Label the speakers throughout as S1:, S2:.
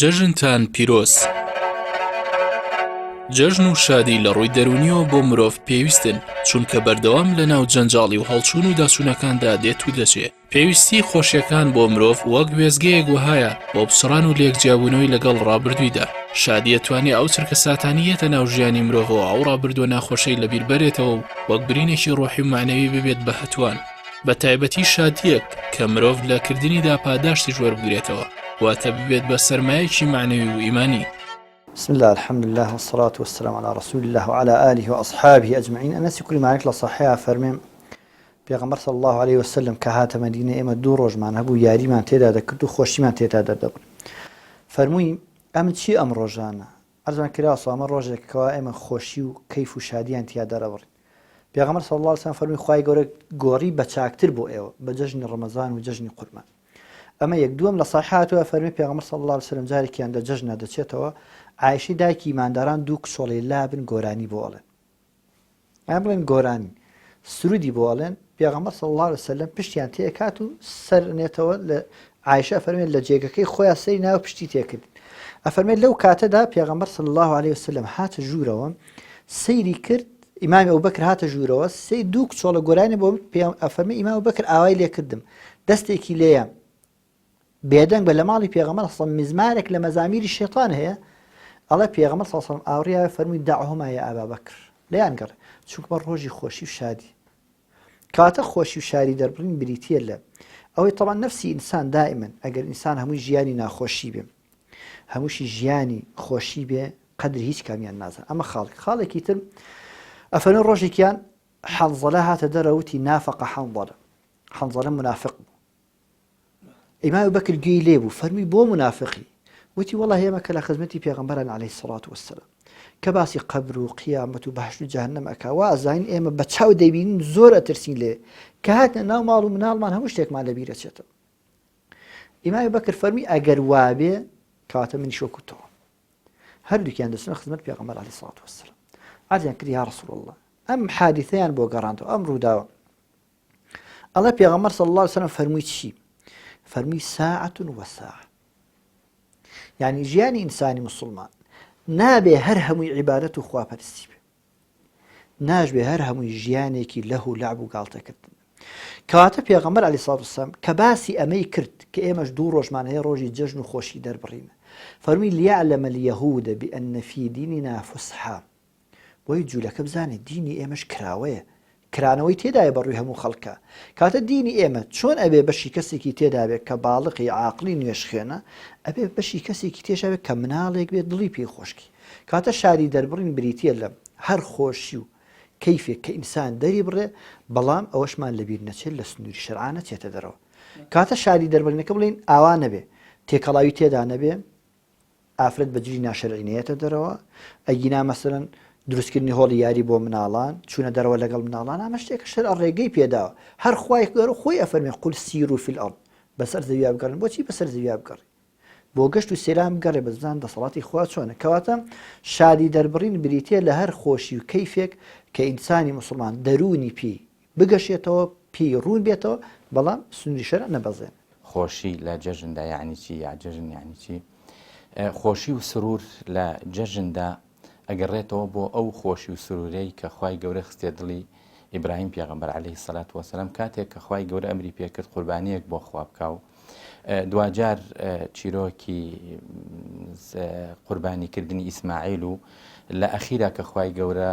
S1: جەژنتان پیرۆز. جەژن و شادی لە ڕووی دەرونیەوە بۆ مرۆڤ پێویستن، چونکە بەردەوام لە ناو جەنجاڵی و هەڵچوون و داچوونەکاندا دێت و دەچێت. پێویستی خۆشیەکان بۆ مرۆڤ وەک وێزگەیەک وهایە بۆ بچڕان و لێکجیابوونەوەی لەگەڵ ڕابردوویدا. شادی ئەتوانێت ئەو چرکە ساتانیەتە ناو ژیانی مرۆڤەوە ئەو ڕابردووە ناخۆشەی لەبیر بەرێتەوە و وەک برینێکی ڕۆحی و معنەوی ببێت بە هەتوان. بە تایبەتی شادیەک کە مرۆڤ لە کردنیدا پاداشتی وەربگرێتەوە، واتە ببێت بە سەرمایەکی معنەوی و ئیمانی.
S2: بسم الله الحمد لله والصلاة والسلام على رسول الله وعلى آله وأصحابه أجمعين. أنس كل مالك لصحيح فرمي پیغمبر صلى الله عليه وسلم كهات مدينة إما دو روج معنا هبو ياري من تيدا دكتو خوشي من تيدا دبر فرمي أم چی أم روجانا أرجان كراس أم روجك كوا إما خوشي وكيف وشادي أنت يا دربر. پیغمبر صلى الله عليه وسلم فرمي خواي گوري بچاكتر بو إيوه بججن رمضان وججن قربان. أما يقدوم لصحيحاته فرمي پیغمبر صلى الله عليه وسلم جاري كان دا ججنه دچيتوا عایشی دایکی ایمانداران دوو کچۆڵی لابن گۆرانی بۆ ئەڵێن. ئەم بڵێن گۆرانی سرودی بۆ ئەڵێن. پێغەمبەر صلی الله علیه وسلم پشتیان تێکات و سەرنێتەوە لە عایشە ئەفەرمێت لە جێگەکەی خۆیان سەری ناوە پشتی تێکرد. ئەفەرمێت لەو کاتەدا پێغەمبەر صلی الله علیه وسلم هاتە ژوورەوە سەیری کرد. ئیمامی ئەبوبەکر هاتە ژوورەوە سەی دوو کچۆڵە گۆرانی بۆ ئەفەرمێت ئیمامی ئەبوبەکر ئاوای لێ کردم دەستێکی لێیە بێدەنگ بە لە ماڵی پێغەمبەر سەڵ مزمارێک لە مەزامیری شێطان هەیە. الله پیغمبر صلی الله علیه و سلم آوریا فرمود دعهما یا ابا بکر لیان گر چون بر روزی خوشی و شادی کاته خوشی و شادی در برین بریتیه ل او طبعا نفسی انسان دائما اگر انسان هموی جیانی ناخوشی بیم هموش جیانی خوشی به قدر هیچ کامیان نازن. اما خالق کیتر افنون روزی کیان حنظله هات دروتی نافق حنظله منافق امام بکر گیلی بو فرمی بو منافقی وتي والله هي ما كلا خدمتي پیغمبران عليه الصلاة والسلام كباسي قبر وقيامة وبحث جهنم أكا وازاين إما بتشاو ديبين زور أترسين ليه كهاتنا ناو مالو منال مان هموش تيك مال لبيرة شتا. إمام بكر فرمي أجر وابي كاتا من شو كتو هل كان دسنا خدمت پیغمبر عليه الصلاة والسلام عادي كده يا رسول الله أم حادثين بو قرانتو أم روداو الله پیغمبر صلى الله عليه وسلم فرمي شي فرمي ساعة وساعة يعني جياني إنساني مسلمان نابي هرهمي عبادته خواه پرستی به ناجبه هرهمي جياني كي له لعب وقالته كردن كواتا پیغمبر عليه الصلاة والسلام كباسي أمي كرد كإيمش دو روش معنى هي روجي ججن خوشي در برينه فرمي ليعلم اليهود بأن في ديننا فسحا ويجو لك بزاني ديني إيمش كراوية کرانەوەی تێدایە بەڕووی هەموو خەڵکە کاتە دینی ئێمە چۆن ئەبێ بەشی کەسێکی تێدابێت کە باڵقی عاقلی نوێشخێنە ئەبێ بەشی کەسێکی تێشاوێت کە مناڵێک بێت دڵی پێی خۆشکی کاتە شاری دەربڕین بریتە لە هەر خۆشی و کەیفێک کە ئینسان دەری بڕێ بەڵام ئەوەشمان لەبیر نەچێت لە سنووری شەرعانە چێتە دەرەوە. کاتە شاری دەربڕینەکە بڵین ئاوا نەبێ تێکەڵاوی تێدا نەبێ ئافرەت بەجلی ناشەرعینەیەتە دەرەوە ئەگینا مەسەڵەن دروستکردنی هۆڵی یاری بۆ مناڵان چوونە دەرەوە لەگەڵ مناڵان ئەمە شتێکە شەرع ڕێگەی پێداوە. هەر خوای گەورە خۆی ئەفەرمێ قول سیروا فی الأرض بەسەر زەویا بگەڕن. بۆچی بەسەر زەویا بگەڕی؟ بۆ گەشت و سێران بگەڕێ بزان دەسەڵاتی خوا چۆنە. کەواتە شادی دەربڕین بریتێ لە هەر خۆشی و کەیفێک کە ئینسانی مسلمان دەرونی پێی بگەشێتەوە پێی ڕوون بێتەوە بەڵام سنووری شەرع نەبەزێن.
S3: خۆشی لە جەژندا یعنی چی؟ یا جەژن یعنی چی؟ خۆشی و سرور لە جەژندا ئەگەڕێتەوە بۆ ئەو خۆشی و سرورەی کە خوای گەورە خستێ دڵی ئیبراهیم پیغمبر عليه الصلاة والسلام کاتێک کە خوای گەورە ئەمری پێکرد قوربانیەک بۆ خوا بکاو. دوجار چیرۆکی قوربانیکردنی ئیسماعیل و لە ئەخیرا کە خوای گەورە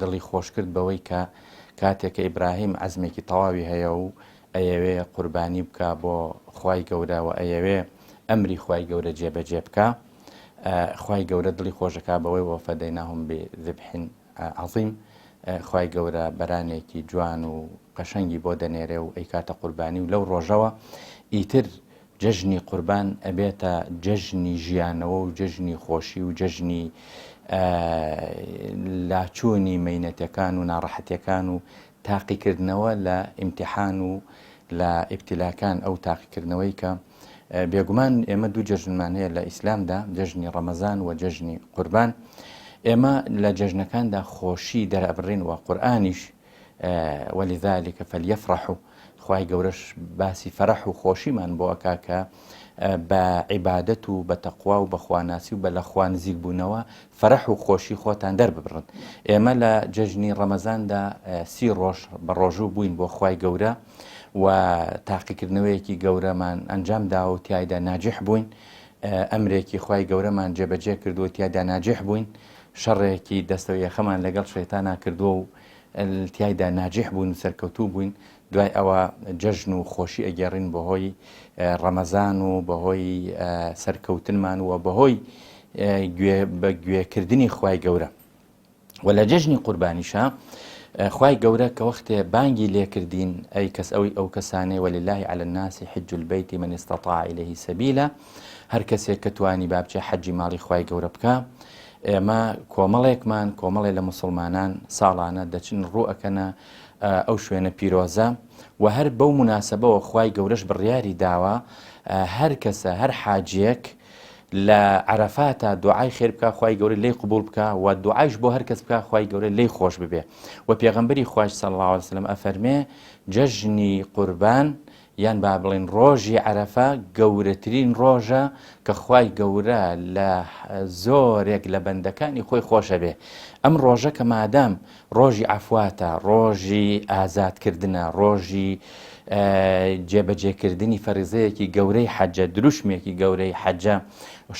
S3: دڵی خۆش کرد بەوەی کە کاتێک کە ئیبراهیم عەزمێکی تەواوی هەیە و ئەیەوێ قوربانی بکە بۆ خوای گەورە و ئەیەوێ ئەمری خوای گەورە جێبەجێ بکە خوای گەورە دڵی خۆشەکە بەوەی وەفەدەیناهم بذبح عەظیم خوای گەورە بەرانێکی جوان و قەشەنگی بۆ دەنێرێ و ئەیکاتە قوربانی و لەو ڕۆژەوە ئیتر جەژنی قوربان ئەبێتە جەژنی ژیانەوە و جەژنی خۆشی و جەژنی لاچوونی مەینەتەکان و ناڕەحەتیەکان و تاقیکردنەوە لە ئیمتیحان و لە ئیبتیلاکان ئەو تاقیکردنەوەی کە بێگومان ئێمە دوو جەژنمان هەیە لە ئیسلامدا جەژنی ڕەمەزان و جەژنی قوربان. ئێمە لە جەژنەکاندا خۆشی دەرەبڕین و قورئانیش ولذلك فليفرحوا خوای گەورەش باسی فەرەح و خۆشیمان بۆ ئەکا کە بە عیبادەت و بە تەقوا و بە خواناسی و بە لە خوا نزیک بوونەوە فەرەح و خۆشی خۆتان دەرببڕن. ئێمە لە جەژنی ڕەمەزاندا 30 ڕۆژ بە ڕۆژوو بووین بۆ خوای گەورە و تاقیکردنەوەیەکی گەورەمان ئەنجام داوە و تیایدا ناجح بووین. ئەمرێکی خوای گەورەمان جێبەجێ کردووە تیایدا ناجح بووین. شەڕێکی دەستەوەیەخەمان لەگەڵ شەیتانا کردووە و تیایدا ناجح بوون سەرکەوتوو بووین. دوای ئەوە جەژن و خۆشی ئەگەڕین بەهۆی ڕەمەزان و بەهۆی سەرکەوتنمان و بەهۆی بە گوێکردنی خوای گەورە. و لە جەژنی قوربانیشە خوای گەورە کە وەختێ بانگی لێکردین ئەی کەس ئەو کەسانەی وەلله علی الناس حج البیت من استطاع إليه سبیلا، هەر کەسێک کە توانی با بچێ حەجی ماڵی خوای گەورە بکە. ئێمە کۆمەڵێک لە مسلمانان ساڵانە دەچن ڕوئەکەنە ئەو شوێنە پیرۆزە و هەر بەو مناسبەوە خوای گەورەش بڕیاری داوە هەر کەسە هەر حاجیەک لە عەرەفاتە دوعای خێر بکە خوای گەورە لێی قبول بکە و دوعایش بۆ هەر کەس بکە خوای گەورە لێی خۆش ببێ. و پێغەمبەری خوای صلی الله علیه وسلم ئەفەرمێ جەژنی قوربان یان با بڵێن ڕۆژی عەرەفە گەورەترین ڕۆژە کە خوای گەورە لە زۆرێک لە بەندەکانی خۆی خۆشە بێ. ئەم ڕۆژە کە مادام ڕۆژی عەفواتە، ڕۆژی ئازادکردنە، ڕۆژی جێبەجێکردنی فەریزەیەکی گەورەی حەجە، دروشمێکی گەورەی حەجە،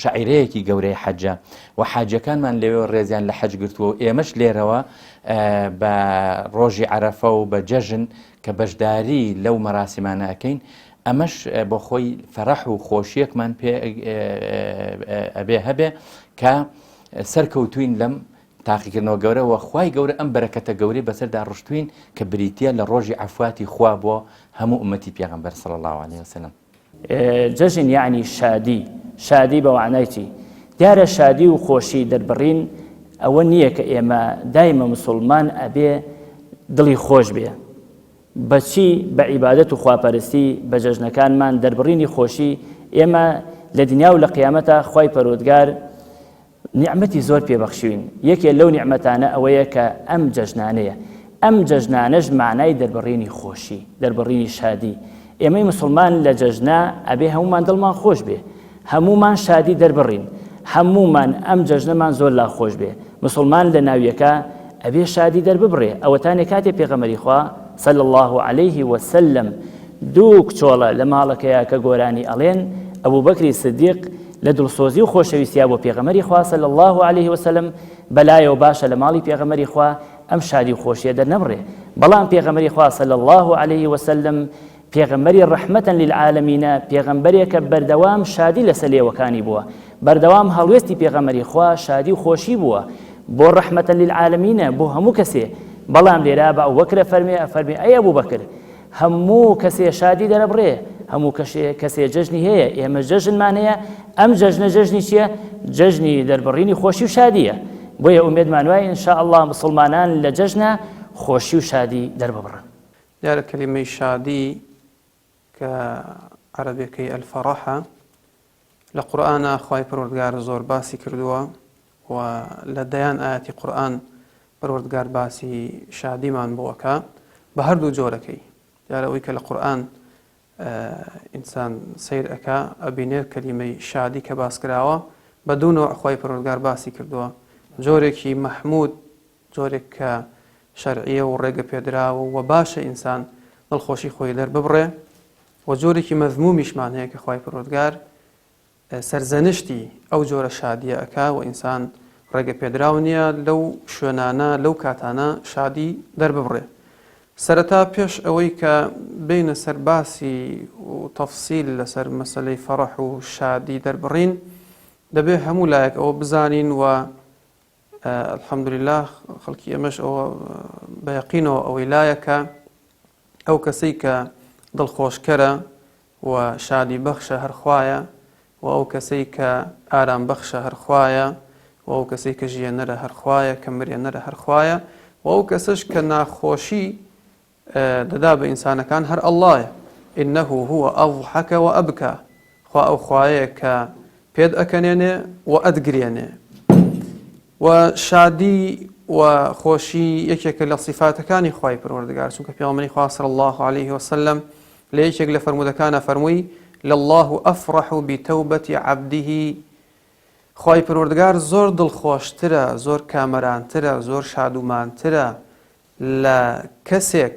S3: شەعیرەیەکی گەورەی حەجە و حاجەکانمان لەوێ ڕێزیان لە حەج گرتووە و ئێمەش لێرەوە بە ڕۆژی عەرەفە و بە جەژن کە بەشداری لەو مەراسیمانە ئەکەین، ئەمەش بۆ خۆی فەرەح و خۆشیەکمان پێ هەبێ کە سەرکەوتوین لەم تاقیکردنەوە گەورە و خوای گەورە ئەم بەرەکەتە گەورەی بەسەردا ڕشتوین کە بریتە لە ڕۆژی عەفواتی خوا بۆ هەموو ئومەتی پێغەمبەر صلی الله عليه وسلم.
S4: جەژن یعنی شادی بە وعنایتی دیارە شادی و خۆشی دەربڕین ئەوە نییە کە ئێمە دایمە مسلمان ئەبێ دڵی خۆش بێ. بەچی بە عیبادەت و خواپەرستی بە جەژنەکانمان دەربڕینی خۆشی ئێمە لە دنیا و لە قیامەتە خوای پەروەردگار نیعمەتی زۆر پێبەخشوین. یەکێ لەو نیعمەتانە ئەوەیە کە ئەم جەژنانەیە، ئەم جەژنانەش معنای دەربڕینی خۆشی، دەربڕینی شادی. ئێمەی مسلمان لە جەژنا ئەبێ هەمومان دڵمان خۆش بێ، هەمومان شادی دەربڕین، هەمومان ئەم جەژنەمان زۆر لا خۆش بێ. مسلمان لە ناویەکە ئەبێ شادی دەرببڕێ. ئەوەتانێ کاتێ پێغەمبەری خوا صلی الله عليه وسلم دوو کچۆڵە لە ماڵەکەیە کە گۆرانی ئەڵێن ئەبوو بەکری سدیق لە دڵسۆزی و خۆشەویستیا بۆ پێغەمبەری خوا صلی الله عليه وسلم بەلایەوە باشە لە ماڵی پێغەمبەری خوا ئەم شادی و خۆشیە دەرنەبڕێ. بەڵام پێغەمبەری خوا صلی الله عليه وسلم پێغەمبەری ڕەحمەتەن للعالەمینە، پێغەمبەرێکە بەردەوام شادی لەسەر لێوەکانی بووە، بەردەوام هەڵوێستی پێغەمبەری خوا شادی و خۆشی بووە بۆ ڕەحمەتەن للعالەمینە بۆ هەموو کەسێ. بەڵام لێرا بە ئەبوبەکر فەرمێ ئەی ئەبوبەکر هەموو کەسێ شادی دەرەبڕێ، هەموو کەسێ جەژنی هەیە، ئێمە جەژنمان هەیە. ئەم جەژنە جەژنی چییە؟ جەژنی دەربڕینی خۆشی و شادیە. بۆیە ئومێدمان وایە ئینشاءالله مسلمانان لە جەژنە خۆشی و شادی دەرببڕن.
S5: دیارە کەلیمەی شادی کە عەرەبیەکەی ئەلفەڕەحە لە قورئانە خوای پەروەردگار زۆر باسی کردووە و لە دەیان ئاەتی قورئان پەروەردگار باسی شادیمان بۆەکە بە هەردوو جۆرەکەی. دیارە ئەوەی کە لە قورئان ئینسان سیر ئەکا ئەبینێت کەلیمەی شادی کە باس کراوە بە دوو نوع خوای پەروەردگار باسی کردووە. جۆرێکی مەحموود، جۆرێک کە شەرعیە و ڕێگە پێدراوە و باشە ئینسان دڵخۆشی خۆی دەرببڕێ، و جۆرێکی مەذمومیشمان هەیە کە خوای پەروەردگار سەرزەنشتی ئەو جۆرە شادیە ئەکا و ئینسان ڕێگە پێدراو نییە لەو شوێنانە لەو کاتانە شادی دەرببڕێ. سەرەتا پێش ئەوەی کە بینە سەر باسی و تەفسیل لەسەر مەسەلەی فەڕەح و شادی دەربڕین دەبێ هەموو لایەک ئەوە بزانین و الحەمدولله خەڵکی ئێمەش ئەوە بەیەقینەوە ئەوەی لایەکە ئەو کەسەی کە دڵخۆشکەرە و شادی بەخشە هەر خوایە و ئەو کەسەی کە ئارام بەخشە هەر خوایە و ئەو کەسەی کە ژیانەرە هەر خوایە، کە مرێنەرە هەر خوایە و ئەو کەسەش کە ناخۆشی دەدا بە ئینسانەکان هەر ئەڵڵایە. ئینەه هو ئەضحەکە و ئەبکە، خوا ئەو خوایەیە کە پێت ئەکەنێنێ و ئەدگرێنێ. و شادی و خۆشی یەکێکە لە صیفاتەکانی خوای پەروەردگار، چونکە پێغەمبەری خوا صلی الله عليه وسلم لە یەکێک لە فەرمودەکانە فەرمووی لله أفرح بتوبة عبده خی پەروەردگار زۆر دڵخۆشترە زۆر کامەرانترە زۆر شادومانترە لە کەسێک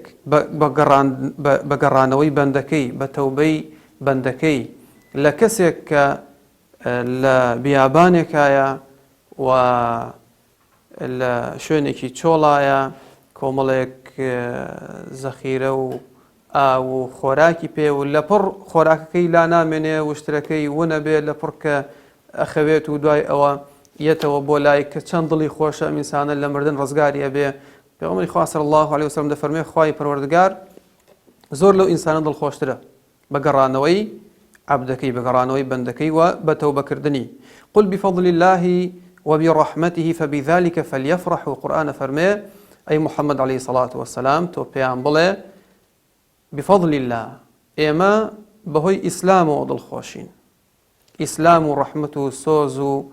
S5: بە گەڕانەوەی بەندەکەی بە تەوبەی بەندەکەی لە کەسێک کە لە بیابانێکایە و لە شوێنێکی چۆڵایە کۆمەڵێک زەخیرە و ئاو و خۆراکی پێ و لە پڕ خۆراکەکەی لا نامێنێ وشترەکەی ونە بێ لە پڕ کە ئەخەوێت و دوای ئەوە یەتەوە بۆ لای کە چەند دڵی خۆشە ئینسانە لە مردن ڕزگاریە بێ پێغەمبەری خوا صلی الله علیه وسلم دەفەرمێ خوای پەروەردگار زۆر لەو ئینسانە دڵخۆشترە بە گەڕانەوەی عەبدەکەی بە گەڕانەوەی بەندەکەی و بە تەوبەکردنی قل بفضل الله وبرحمته فبذلك فليفرحوا قرآن فەرمێ ئەی محەممەد عەلەیهی سەڵات وەسەلام تۆ پێیان بڵێ بفضل الله ئێمە بەهۆی ئیسلامەوە دڵخۆشین ئیسلام و ڕەحمەت و سۆز و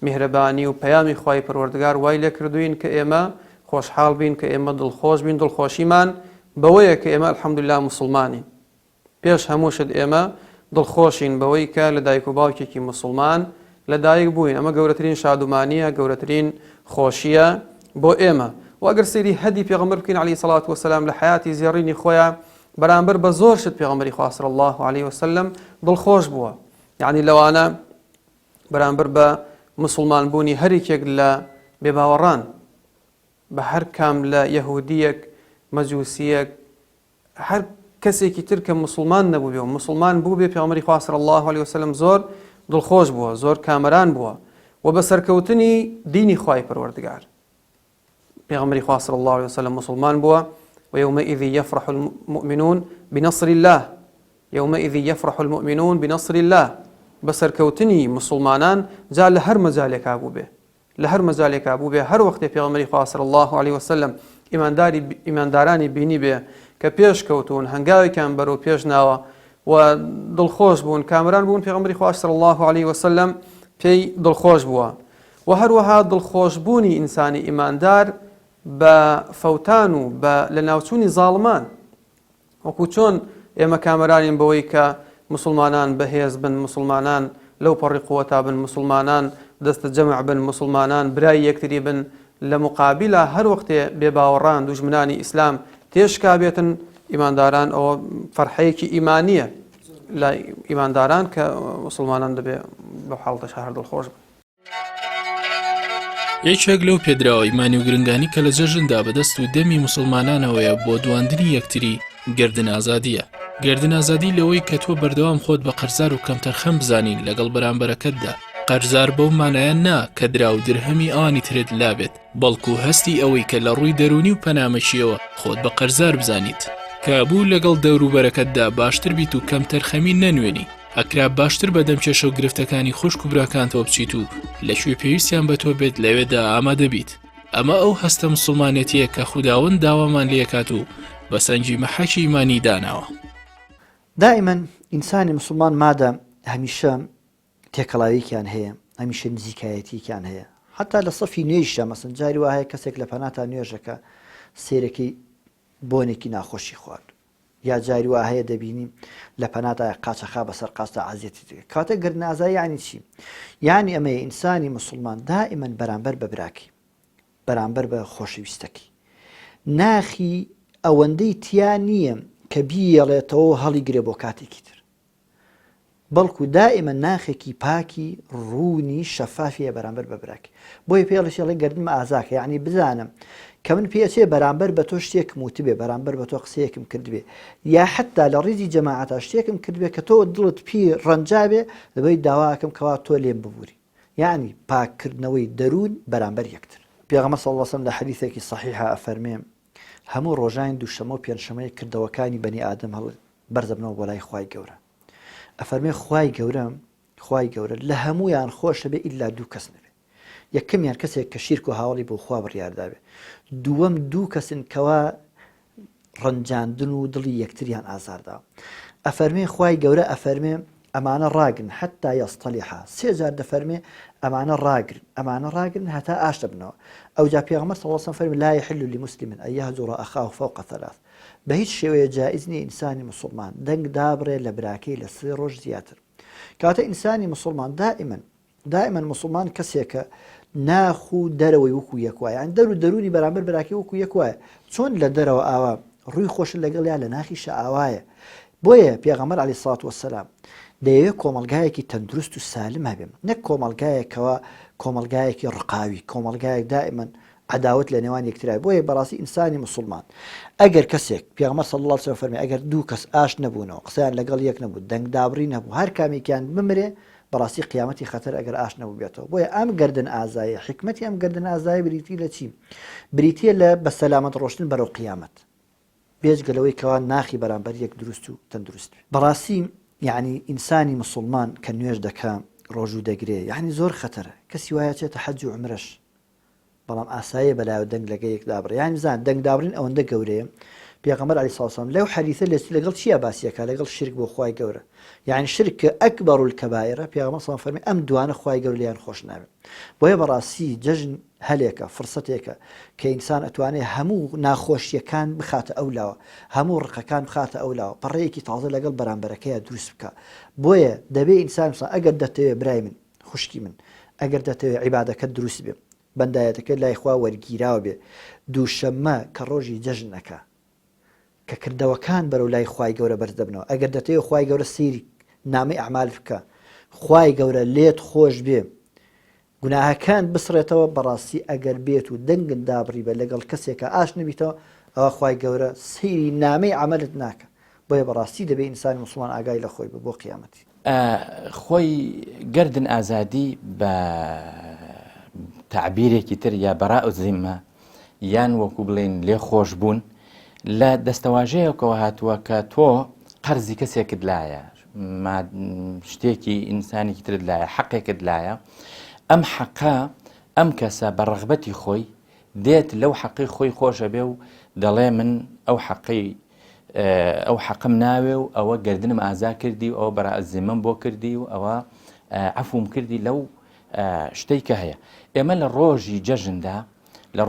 S5: میهرەبانی و پەیامی خوای پەروەردگار وای لێ کردوین کە ئێمە خۆشحاڵ بین کە ئێمە دڵخۆش بین دڵخۆشیمان بەوەیە کە ئێمە الحەمدوللا موسڵمانین پێش هەمووشت ئێمە دڵخۆشین بەوەی کە لە دایک و باوکێکی موسڵمان لەدایک بووین ئەمە گەورەترین شادومانیە گەورەترین خۆشیە بۆ ئێمە و ئەگەر سەیری هەدی پێغەمبەر بکەین عەلەیهی سەڵات وەسەلام لە حیاتی زێڕینی خۆیان بەرامبەر بە زۆر شت پێغەمبەری خوا صلی الله عەلەیهی وسەلەم دڵخۆش بووە یعنی لەوانە بەرامبەر بە مسلمان بوونی هەرێکێک لە بێباوەڕان بە هەر کام لە یەهودیەک مەجوسیەک هەر کەسێکی تر کە مسلمان نەبوو بێ و مسلمان بوو بێ پێغەمبەری خوا صلی الله عەلەیهی وسەلەم زۆر دڵخۆش بووە زۆر کامەران بووە و بە سەرکەوتنی دینی خوای پەروەردگار پێغەمبەری خوا صلی الله عەلەیهی وسەلەم مسلمان بووە ويومئذ يفرح المؤمنون بنصر الله يومئذ يفرح المؤمنون بنصر الله بسركوتني مسلمانان جاء لهر مجالك أبو به لهر مجالك أبو به هر وقت في عمر صلى الله عليه وسلم إيمان داراني بيني به كبيش كوتون هنجاوي كان برو بيش ناوا ودلخوش بون كامران بون في عمر صلى الله عليه وسلم في دلخوش بوا وهر وها دلخوش بوني إنساني إيمان دار بفوتانو لناوتوني ظالمان وكوتون ئێمە کامەرانین بەوەی کە مسلمانان بەهێز بن مسلمانان لەو پەڕی قووەتا بن مسلمانان دەستە جەمع بن مسلمانان برای یەکتری بن لە مقابلە هەر وەختێ بێباوەڕان دوژمنانی ئیسلام تێشکا بێتن ئیمانداران ئەوە فەرحەیەکی ئیمانیە لە ئیمانداران کە مسلمانان دەبێ بەو حاڵەتە هەر دڵخۆش بن
S1: یەکێک لەو پێدراوە ئیمانی و گرنگانی کە لە جەژندا بەدەست و دەمی مسلمانانەوەیە بۆ دواندنی یەکتری گردن ئازادیە گردن ئازادی لەوەی کە تۆ بەردەوام خۆت بە قەرزار و کەمتەرخەم بزانین لەگەڵ بەرامبەرەکەتدا قەرزار بەو مانایە نا کە درا و درهەمی ئانی ترێت لابێت بەڵکو هەستی ئەوەی کە لە ڕووی دەرونی و پەنامەچیەوە خۆت بە قەرزار بزانیت کە بوو لەگەڵ دەوروبەرەکەتدا باشتر بیت و کەمتەرخەمی نەنوێنی ئەکرا باشتر بەدەم کێشە و گرفتەکانی خوشک و براکانتەوە بچیت و لەکوێ پێویستیان بە تۆ بێت لەوێدا ئامادە بیت ئەمە ئەو هەستە مسلمانێتیە کە خوداوەند داوامان لێکات و بە سەنگی مەحەکی ئیمانی داناوە
S2: دائما ئینسانی مسلمان مادە هەمیشە تێکەڵاوییان هەیە هەمیشە نزیکایەتیان هەیە حتا لە سەفی نوێژە مەسن جاری وایە کەسێک لە پەناتا نوێژەکە سێرەکەی بۆنێکی ناخۆشی خوارد یا جاری وا هەیە دەبینیم لە پەناتا قاچەخا بەسەر قاستە عەزیەتی دەکە کاتە گردنازایی یعنی چی؟ یعنی ئەمەیە ئینسانی مسلمان دائما بەرامبەر بە براکی بەرامبەر بە خۆشەویستەکەی ناخی ئەوەندەی تیا نییە کە بیەڵێتەوە هەڵی گرێ بۆ کاتێکی تر بەڵکو دائما ناخێکی پاکی ڕوونی شەفافیە بەرامبەر بە براکی بۆیە پێڵشێڵی گردنمە ئازاکە یعنی بزانم کە من پێچێ بەرامبەر بە تۆ شتێکم وتبێ بەرامبەر بە تۆ قسەیەکم کردبێ یا حتا لە ڕیزی جەماعەتە شتێکم کردبێ کە تۆ دڵت پێ ڕەنجابێ دەبێت داواکەم کەوا تۆ لێم ببووری یعنی پاککردنەوەی دەروون بەرامبەر یەکتر پێغەمبەر صلی الله علیه و سلم لە حەدیثێکی صحیحە ئەفەرمێ هەموو ڕۆژان دووشەمە و پێنجشەمەی کردەوەکانی بەنی ئادەم هەڵ بەرزەبنەوە بۆ لای خوای گەورە ئەفەرمێ خوای گەورە لە هەمویان خۆشە بێ ئیلا دوو کەس نەبێ یەکەمیان کەسێک کە شیرک و هاوڵی بۆ خوا بڕیاردابێ دووەم دوو کەسن کەوا ڕەنجاندن و دڵی یەکتریان ئازاردا ئەفەرمێ خوای گەورە ئەفەرمێ ئەمانە ڕاگرن حتا یەستەلیحا 3 جار دەفەرمێ ئەمانە ڕاگرن هەتا ئاش دەبنەوە. ئەوجا پێغەمبەر صلی الله علیه و سلم فەرمی لا يحل لمسلم أن يهجر أخاه فوق 3. بە هیچ شێوەیە جائز نییە ئینسانی مسلمان دەنگ دابڕێ لە براکەی لە 3 ڕۆژ زیاتر. کاتە ئینسانی مسلمان دائما مسلمان کەسێکە ناخ و دەرەوەی وەکو یەکوایە، یان دەرو دەرونی بەرامبەر براکەی وەکو یەکوایە، چۆن لە دەرەوە ئاوا ڕووی خۆش لەگەڵ یا لە ناخیشە ئاوایە. بۆیە پێغەمبەر عەلەیهی سڵات وەسەلام دەیەوێت کۆمەلگایەکی تەندروست و سالم هەبێ، نەک کۆمەلگایەکەوە کۆمەلگایەکی ڕقاوی، کۆمەلگایەک دائما عداوت لە نێوان یەکترای. بۆیە بەڕاستی ئینسانی مسلمان ئەگەر کەسێک پێغەمبەر صلی الله علیه و سلم فەرمی ئەگەر دوو کەس ئاش نەبوونەوە قسەیان لەگەڵ یەک نەبوو دەنگ دابڕی نەبوو هەر کامێکیان بمرێ بەڕاستی قیامەتی خەتەر ئەگەر ئاش نەبوو بێتەوە. بۆیە ئەم گردن ئازایە حکمەتی ئەم گردن ئازایە بریتی لە چی؟ بریتیە لە بە سەلامەت ڕۆشتن بەرەو قیامەت بێجگەلەوەی کەوا ناخی بەرامبەر یەک دروست و تەندروست. بەڕاستی یعنی ئینسانی مسلمان کە نوێژ دەکا ڕۆژوو دەگرێ یعنی زۆر خەتەرە. کەسی وایە چێتە حەج و عومرەش بەڵام ئاساییە بەلایەوە دەنگ لەگە یەک دابڕێ. یعنی بزان دەنگ دابڕین ئەوەندە گەورەیە. پێغەمبەر عەلەیهی سڵات وسەلام لەو حەدیثە لەگەڵ چییە باسیەکە؟ لەگەڵ شرک بۆ خوای گەورە، یعنی شرک ئەکبەر الکەبائرە. پێغەمبەر سڵات فەرمی ئەم دوانە خوای گەورە لیان خۆش نابێت. بۆیە بەڕاستی جەژن هەلێکە فرسەتێکە کە ئینسان ئەتوانێت هەموو ناخۆشیەکان بخاتە ئەولاوە، هەموو ڕقەکان بخاتە ئەولاوە، پەڕەیەکی تازە لەگەڵ بەرامبەرەکەیە دروست بکە. بۆیە دەبێ ئینسان ئەگەر دەتەوێت برای من خوشکی من ئەگەر دەتەوێت عیبادەکەت دروست بێ بەندایەتەکەت لای خوا وەرگیراوە بێ دووشەممە کە ڕۆژی جەژنەکە کە کردەوەکان بەرەو لای خوای گەورە بەرز دەبنەوە. ئەگەر دەتەوێت خوای گەورە سەیری نامەی ئەعمال بکە خوای گەورە لێت خۆش بێ گوناهەکان بسڕێتەوە بەڕاستی ئەگەر بێت و دەنگت دابڕی بە لەگەڵ کەسێکە ئاش نەبیتەوە ئەوە خوای گەورە سەیری نامەی عەمەلت ناکە. بۆیە بەڕاستی دەبێت ئینسانی مسلمان ئاگای لە خۆی بۆ قیامەتی.
S3: خۆی گردن ئازادی بە تعبیرێکی تر یا بەراء الذمە یان وەکو بڵێن لێ خۆش بوون لە دەستەواژەیەکەوە هاتووە کە تۆ قەرزی کەسێکت لایە شتێکی ئینسانێکی ترت لایە حەقێکت لایە ئەم حەقا ئەم کەسە بە ڕەغبەتی خۆی دێت لەو حەقی خۆی خۆشە بێ و دەڵێ من ئەو حەقم ناوێ و ئەوە گردنم ئازا کردی و ئەوە بەراء الذمەم بۆ کردی و ئەوە عەفوم کردی لەو شتەی کە هەیە. ئێمە لە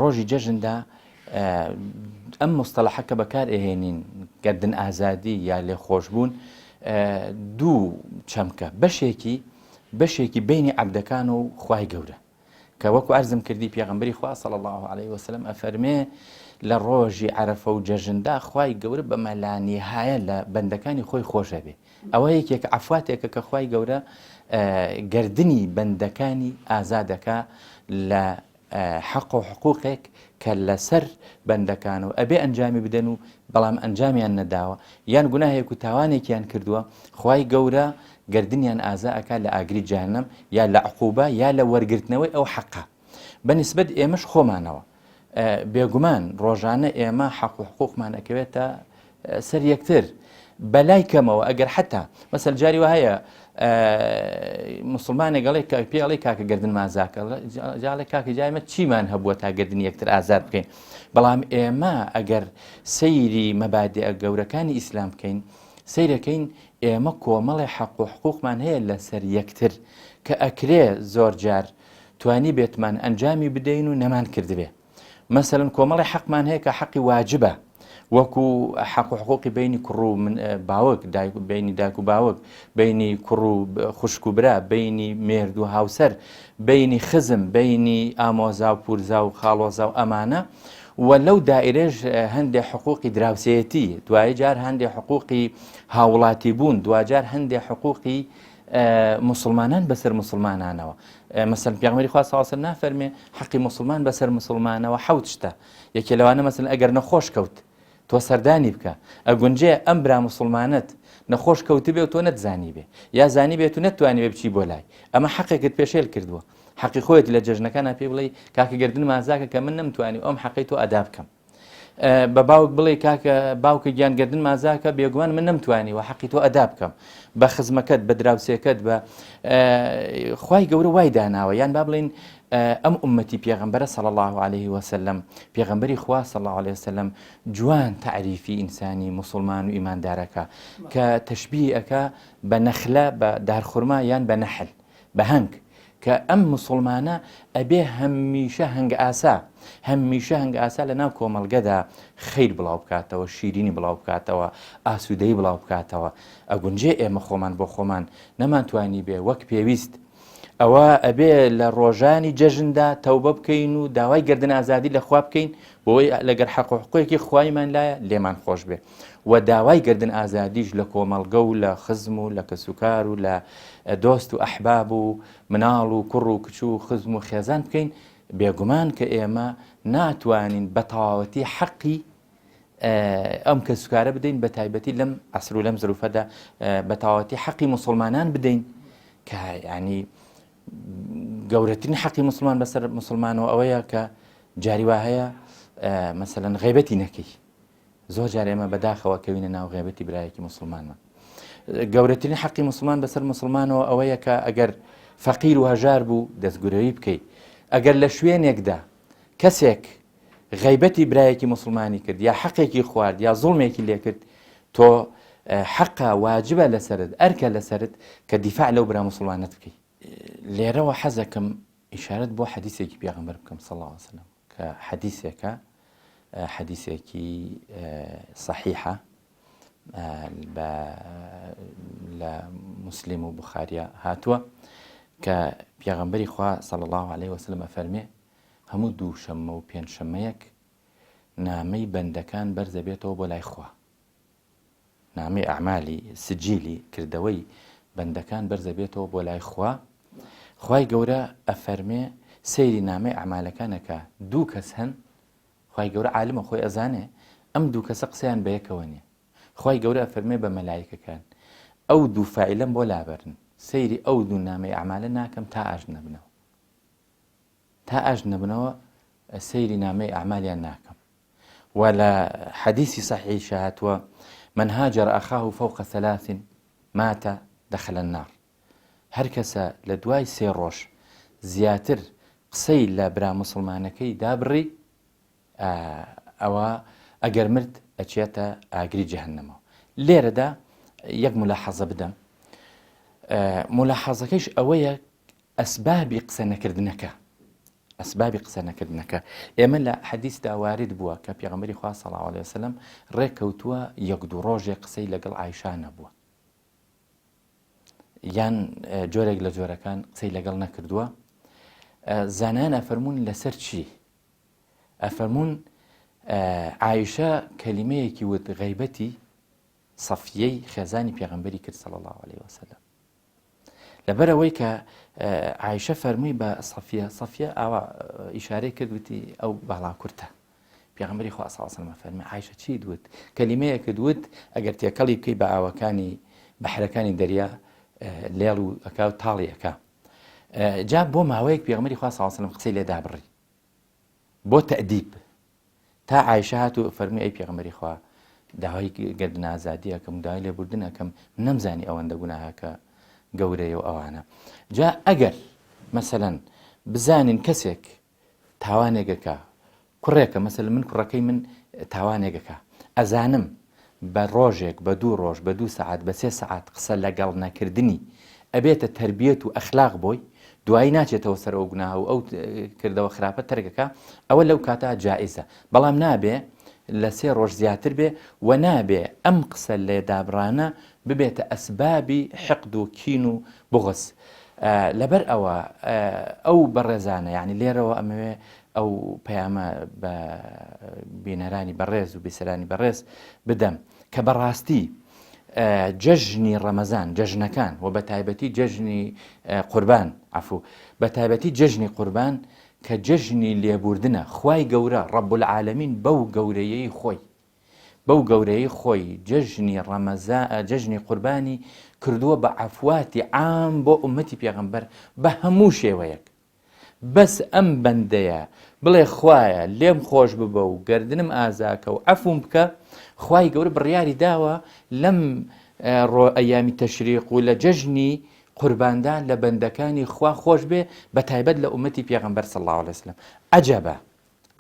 S3: ڕۆژی جەژندا ئەم مستەڵەحە کە بەکار ئێهێنین گردن ئازادی یا لێ خۆشبوون دوو چەمکە بەشێکی بینی عەبدەکان و خوای گەورە کە وەکو عەرزم کردی پێغەمبەری خوا صلی الله علیه وسلم ئەفەرمێ لە ڕۆژی عەرەفە و جەژندا خوای گەورە بە مەلانیهایە لە بەندەکانی خۆی خۆشە بێ. ئەوە یەکێک عەفواتێکە کە خوای گەورە گردنی بەندەکانی ئازادەکە لە حەق و حقوقێک کە لەسەر بەندەکان و ئەبێ ئەنجامی بدەن و بەڵام ئەنجامیان نەداوە یان گوناهێک و تاوانێکیان کردووە خوای گەورە گردنیان ئازا ئەکا لە ئاگری جەهەنەم یا لە عقوبە یا لە وەرگرتنەوەی ئەو حەقە. بەنسبەت ئێمەش خۆمانەوە بێگومان ڕۆژانە ئێمە حەق و حقوقمان ئەکەوێتە سەر یەکتر بەلای کەمەوە. ئەگەر حتا مەسەل جاری وە هەیە مسلمانێک گەڵێ پێڵێ کاکە گردن مازاکە جاڵێ کاکە جایمە چیمان هەبووە تا گردنی یەکتر ئازاد بکەین. بەڵام ئێمە ئەگەر سەیری مەبادئە گەورەکانی ئیسلام بکەین سەیرەکەین ئێمە کۆمەڵی حەق و حقوقمان هەیە لەسەر یەکتر کە ئەکرێ زۆر جار توانی بێتمان ئەنجامی بدەین و نەمان کردبێ. مەسەلەن کۆمەڵی حەقمان هەیە کە حەقی واجبە وەکو حەق و حقوقی بینی کوڕ و باوک بینی دایک و باوک بینی کوڕ و خوشک و برا بینی مێرد و هاوسەر بینی خزم بینی ئامۆزا و پورزا و خاڵۆزا و ئەمانە و لەو دائیرەش هەندێک حقوقی دراوسێتی دوای جار هەندێک حقوقی هاوڵاتی بوون دوجار هەندێک حقوقی مسلمانان بەسەر مسلمانانەوە. مەسەڵەن پێغەمبەری خوا صلی الله علیه و سەلەم نافەرمێ حەقی مسلمان بەسەر مسلمانەوە حەوت شتە. یەکێ لەوانە مەسەڵەن ئەگەر نەخۆش کەوت تۆ سەردانی بکە ئەگونجێ ئەم برا مسلمانت نەخۆش کەوتی بێ و تۆ نەتزانی بێ یا زانی بێت و نەتوانی بێ بچی بۆ لای ئەمە حەقێکت پێشێل کردووە. حەقی خۆیت لە جەژنەکانە پێ بڵێ کاکە گردن مازاکە کە من نەمتوانی ئەم حەقی تۆ ئەدا بکەم. بە باوک بڵێ کاکە باوکە گیان گردن مازاکە بێگومان من نەمتوانی و حەقی تۆ ئەدا بکەم. بە خزمەکەت بە دراوسێکەت بە خوای گەورە وای داناوە یان با بڵێن ئەم ئومەتی پێغەمبەرە صلی الله عليه وسلم پێغەمبەری خوا صلی الله عليه وسلم جوان تعریفی ئینسانی مسلمان و ئیماندارەکە کە تەشبیهەکە بە نەخلە بە دارخورما یان بە نەحل بە هەنگ کە ئەم مسلمانە ئەبێ هەمیشە هەنگ ئاسا لە ناو کۆمەڵگەدا خەیر بڵاو بکاتەوە شیرینی بڵاو بکاتەوە ئاسوودەی بڵاو بکاتەوە ئەگونجێ ئێمە خۆمان بۆ خۆمان نەمانتوانی بێ وەک پێویست ئەوە ئەبێ لە ڕۆژانی جەژندا تەوبە بکەین و داوای گردن ئازادی لە خوا بکەین بۆی لەگەر حەق و حقوقێکی خوایمان لایە لێمان خۆش بێ و داوای گردن ئازادیش لە کۆمەڵگە و لە خزم و لە کەسوکار و لە دۆست و ئەحباب و مناڵ و کوڕ و کچ و خزم و خێزان بکەین بێگومان کە ئێمە ناتوانین بە تەواوەتی حەقی ئەم کەسوکارە بدەین بە تایبەتی لەم عەسر و لەم زروفەدا بە تەواوەتی حەقی مسلمانان بدەین کە یعنی گەورەترین حەقی مسلمان بەسەر مسلمانەوە ئەوەیە کە جاری وا هەیە مەسەلەن غیبەتی نەکەی زۆر جار ئێمە بەداخەوە کەوینە ناو غیبەتی برایەکی مسلمانمان گەورەترین حەقی مسلمان بەسەر مسلمانەوە ئەوەیە کە ئەگەر فەقیر و هەژار بوو دەستگورەوی بکەیت ئەگەر لە شوێنێکدا کەسێک غیبەتی برایەکی مسلمانی کرد یا حەقێکی خوارد یا زوڵمێکی لێ کرد تۆ حەقا واجبە لەسەرت ئەرکە لەسەرت کە دیفاع لەو برا مسلمانەت بکەیت لێرەوە حەزەکەم ئیشارەت بۆ حەدیثێکی پێغەمبەر بکەم صلی الله علیه وسلم کە حەدیثێکە حەدیثێکی صحیحە لە مسلم و بوخاریە هاتووە کە پێغەمبەری خوا صلی الله عليه وسلم ئەفەرمێ هەموو دووشەممە و پێنجشەممەیەک نامەی بەندەکان بەرزە بێتەوە بۆ لای خوا نامەی ئەعمالی سجیلی کردەوەی بەندەکان بەرزە بێتەوە بۆ لای خوا خوای گەورە ئەفەرمێ سەیری نامەی ئەعمالەکانەکە دوو کەس هەن خوای گەورە عالمە خۆی ئەزانێ ئەم دوو کەسە قسەیان بە یەکەوە نییە خوای گەورە ئەفەرمێ بە مەلایکەکان ئەو دوو فاعیلەم بۆ لابەرن سەیری ئەو دوو نامەی ئەعمالە ناکەم تا ئاژ نەبنەوە سەیری نامەی ئەعمالیان ناکەم و لە حەدیثی صحیح هاتووە من هاجر أخاه فوق 3 مات دخل النار هەر کەسە لە دوای 3 ڕۆژ زیاتر قسەی لە برا مسلمانەکەی دابڕی ئەوە ئەگەر مرد ئەچێتە ئاگری جەهەنەمەوە لێرەدا یەک ملاحەزە بدەم ملاحەزەکەیش ئەوەیە ئەسبابی قسە نەکردنەکە ئێمە لە حەدیثدا وارد بووە کە پێغەمبەری خوا صلی الله عليه وسلم ڕێککەوتووە یەک دوو ڕۆژێک قسەی لەگەڵ عایشا نەبووە یان جۆرێک لە جۆرەکان قسەی لەگەڵ نەکردووە زانایان ئەفەرمون لەسەر چی ئەفەرمون عایشە کەلیمەیەکی وت غەیبەتی سەفیەی خێزانی پێغەمبەری کرد صلی الله عليه وسلم لەبەرەوەی کە عایشە فەرمووی بە سەفیە ئاوا ئیشارەی کرد وتی ئەو باڵا کورتە پێغەمبەری خوا صلی الله عليه وسلم فەرمی عایشە چی دوت کەلیمەیەکە دوت ئەگەر تێکەڵی بکەی بە ئاوەکانی بەحرەکانی دەریا لێڵ و ئەکا و تاڵی ئەکا جا بۆ ماوەیەک پێغەمبەری خوا صلی الله عليه وسلم قسەی لێ دابڕی بۆ تەئدیب تا عایشە هاتو فەرمی ئەی پێغەمبەری خوا داوای گردن ئازادی ئەکەم داوای لێبوردن ئەکەم نەمزانی ئەوەندە گوناهەکە گەورەیە و ئەوانە جا ئەگەر مەسەلەن بزانین کەسێک تاوانێکەکە کوڕێکە مەسەلەن من کوڕەکەی من تاوانێکەکە ئەزانم بە ڕۆژێک بە 2 ڕۆژ بە 2 سەعات بە 3 سەعات قسە لەگەڵ نەکردنی ئەبێتە تەربیەت و ئەخلاق بۆی دوایی ناچێتەوە سەر ئەو گوناهە و ئەو کردەوە خراپە تەرکەکە ئەوە لەو کاتە جائزە بەڵام نابێ لە 3 ڕۆژ زیاتر بێ و نابێ ئەم قسە لێدابڕانە ببێتە ئەسبابی حقد و کین و بغس لەبەر ئەوە ئەو بەڕێزانە یعنی لێرەوە ئەمەوێ ئەو پەیامە بە بینەرانی بەڕێز و بیسەرانی بەڕێز بدەم کە بەڕاستی جەژنی ڕەمەزان جەژنەکان و بە تایبەتی جەژنی قوربان عەفو بە تایبەتی جەژنی قوربان کە جەژنی لێبوردنە خوای گەورە ڕەب العالەمین بەو گەورەیەی خۆی جەژنی ڕەمەزان جەژنی قوربانی کردووە بە عەفواتی عام بۆ ئومەتی پێغەمبەر بە هەموو شێوەیەک بەس ئەم بەندەیە بڵێ خوایە لێم خۆش ببە و گردنم ئازاکە و عەفوم بکە خوای گەورە بڕیاری داوە لەم ئەیامی تەشریق و لە جەژنی قورباندان لە بەندەکانی خوا خۆش بێ بە تایبەت لە ئومەتی پێغەمبەر صلی الله عليه وسلم.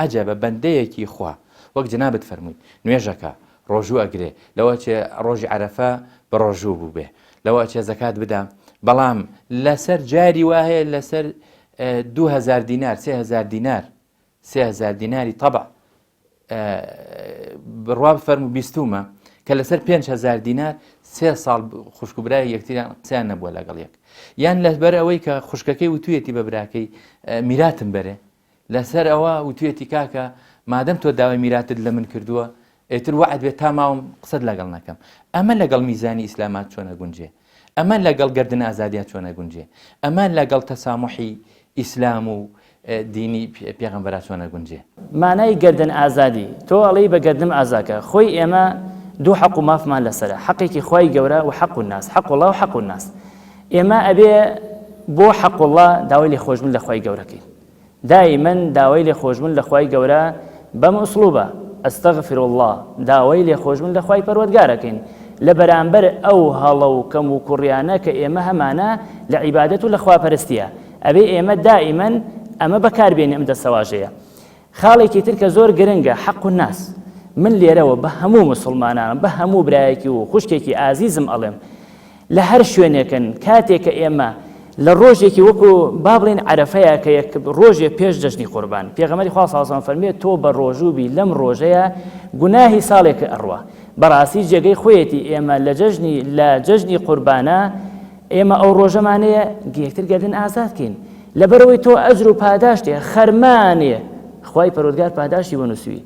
S3: عەجەبە بەندەیەکی خوا وەک جنابت فەرمووی نوێژەکە ڕۆژوو ئەگرێ لەوە چێ ڕۆژی عەرەفە بە ڕۆژوو بوو بێ لەوە چێ زەکات بدە بەڵام لەسەر جاری وایە لەسەر 2000 دینار 3000 دیناری طبع بڕوا بفەرموو بیستومە کە لەسەر 5000 دینار 3 ساڵ خوشکبرای یەکتریان قسەیان نەبووە لەگەڵ یەک یان لەبەر ئەوەی کە خوشکەکەی وتوێتی بە براکەی میراتم بەرێ لەسەر ئەوە وتوێتی کاکە مادەم تۆ داوای میراتت لە من کردووە ئێتر وعد بێت تا ماوم قسەت لەگەڵ نەکەم. ئەمە لەگەڵ میزانی ئیسلامات چۆنە گونجێ، ئەمە لەگەڵ گردن ئازادیات چۆنە گونجێ، ئەمە لەگەڵ تەسامحی ئیسلام و دینی پێغەمبەرات چۆنە گونجێ.
S4: مانای گردن ئازادی تۆ ئەڵەی بە گردم ئازاکە خۆی ئێمە دوو حەق و مافمان لەسەرە، حەقێکی خۆی گەورە و حەق الناس، حەق الله و حەق الناس. ئێمە ئەبێ بۆ حەق الله داوای لێخۆشبوون لە خۆی گەورەکەین، دائیمەن داوای لێخۆشبوون لە خۆی گەورە بەم ئوسلوبە ئەستەغفر الله، داوای لێخۆشبوون لە خۆی پەروەردگارەکەین لە بەرامبەر ئەو هەڵە و کەم و کوڕیانە کە ئێمە هەمانە لە عیبادەت و لە خواپەرستیە. ئەبێ ئێمە دائیمەن ئەمە بەکاربێنێ ئەم دەسەواژەیە. خاڵێکی تر کە زۆر گرنگە حەق الناس. من لێرەوە بە هەموو مسلمانان بە هەموو برایەکی و خوشکێکی ئازیزم ئەڵێم لە هەر شوێنێکن کاتێک کە ئێمە لە ڕۆژێکی وەکو با بڵێن عەرەفەیە کە یەک ڕۆژێ پێش جەژنی قوربان پێغەمبەری خوا صلی الله علیه و سلم فەرمێت تۆ بە ڕۆژووبی لەم ڕۆژەیە گوناهی ساڵێک ئەڕوا. بەڕاستی جێگەی خۆیەتی ئێمە لە جەژنی قوربانە ئێمە ئەو ڕۆژەمانەیە یەکتر گردن ئازادکەین لەبەرەوەی تۆ ئەجر و پاداشتێ خەرمانێ خوای پەروەردگار پاداشتی وەنووسوی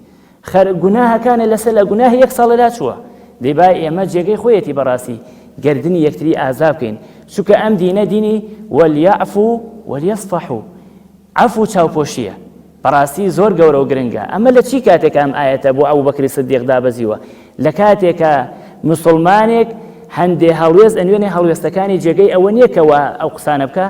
S4: گوناهەکانە لەسەر لە گوناهی یەک ساڵەدا چووە دەیبای ئێمە جێگەی خۆیەتی بەڕاستی گردنی یەکتری ئازاد بکەین چونکە ئەم دینە دینی وەلیعفو وەلیەصفەحو عەفو چاوپۆشیە بەڕاستی زۆر گەورە و گرنگە. ئەمە لە چی کاتێک ئەم ئاەتە بۆ ئەبوبەکری سیدیق دابەزیوە لە کاتێکە مسلمانێک هەندێ هەڵوێست ئەنوێنێ هەڵوێستەکانی جێگەی ئەوە نییە کەوە ئەو قسانە بکە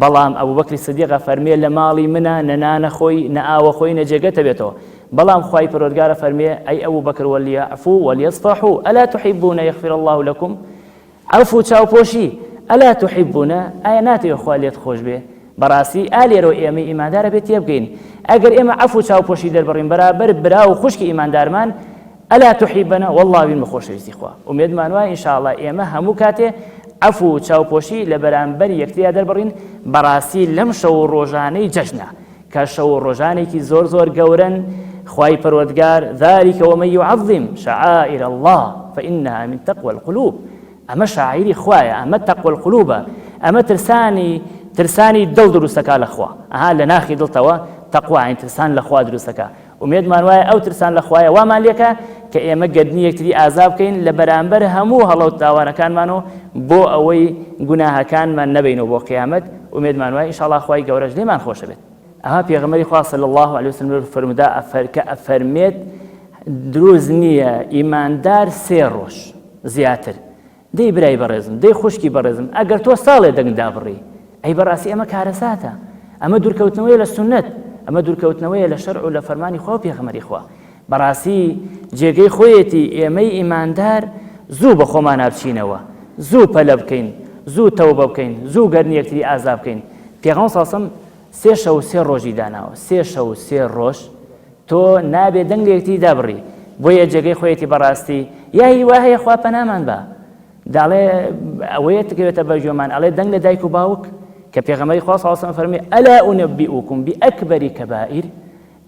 S4: بەڵام ئەبوبەکری سیدیقە فەرمێ لە ماڵی منە نەنانە خۆی نەئاوە خۆی نەجێگەتە بێتەوە بەڵام خوای پەروەردگارە فەرمێ ئەی ئەبوبەکر وەلیعفو وەلیەصفەحو ئەلا تحیبونە یەغفر الله لەکم عەفو چاوپۆشی ئەلا تحیبونە ئایا ناتەوێت خوا لێت خۆش بێ. بەڕاستی ئالێرەوە ئێمە ئیماندارە بێت تێبگەین ئەگەر ئێمە عەفو چاوپۆشی دەربڕین بەرابەر برا و خوشکی ئیماندارمان ئەلا تحیبەنە وەڵڵا بین بە خۆشەویستی خوا. ئومێدمان وایە ئینشاءڵڵا ئێمە هەموو کاتێ عەفو چاوپۆشی لە بەرامبەر یەکتریا دەربڕین بەڕاستی لەم شەو ڕۆژانەی جەژنە کە شەو ڕۆژانێکی زۆر زۆر گەورن خوای پەروەردگار ذلك ومن يعظم شعائر الله فإنها من تقوى القلوب. ئەمە شاعیری خوایە ئەمە تەقوى القلوبە ئەمە ترسانی دڵ دروستەکە لە خوا ئەها لە ناخی دڵتەوە تەقوا ترسان لە خوا دروستەکە. ئومێدمان وایە ئەو ترسان لە خوایە وامان لێکە کە ئێمە گردنی یەکتری ئازاد بکەین لە بەرامبەر هەموو هەڵە و تاوانەکانمانەوە بۆ ئەوەی گوناهەکانمان نەبینەوە بۆ قیامەت. ئومێدمان وایە ئینشاءڵڵا خوای گەورەش لێمان خۆشە بێت. ئەها پێغەمبەری خوا صلی الله علیه وسلم فەرموودا کە ئەفەرمێت دروست نییە ئیماندار 3 ڕۆژ زیاتر دەی برای بەڕێزم دەی خوشکی بەڕێزم ئەگەر تۆ ساڵێ دەنگدا بڕی ئەی بەڕاستی ئەمە کارەساتە ئەمە دوورکەوتنەوەیە لە سونەت ئەمە دوورکەوتنەوەیە لە شەرع و لە فەرمانی خوا و پێغەمبەری خوا. بەڕاستی جێگەی خۆیەتی ئێمەی ئیماندار زوو بە خۆمان هەرچینەوە زوو پەلە بکەین زوو تەوبە بکەین زوو گەرنی یەکتری ئازاد بکەین. پێغەمبەر صلی الله علیه و سلم 3 شەو و 3 ڕۆژی داناوە 3 شەو و 3 ڕۆژ تۆ نابێ دەنگ لە یەکتری دابڕی بۆیە جێگەی خۆیەتی بەڕاستی یا هیوا هەیە خوا پەنامان بە داڵێ ئەوەیە تکەوێتە بەرجۆمان ئەڵێ دەنگ لە دایک و باوک کە پێغەمبەری خوا صلی الله علیه و سلم فەرمێ ئەلا ئونەبیئوکم بئەکبەری کەبائیر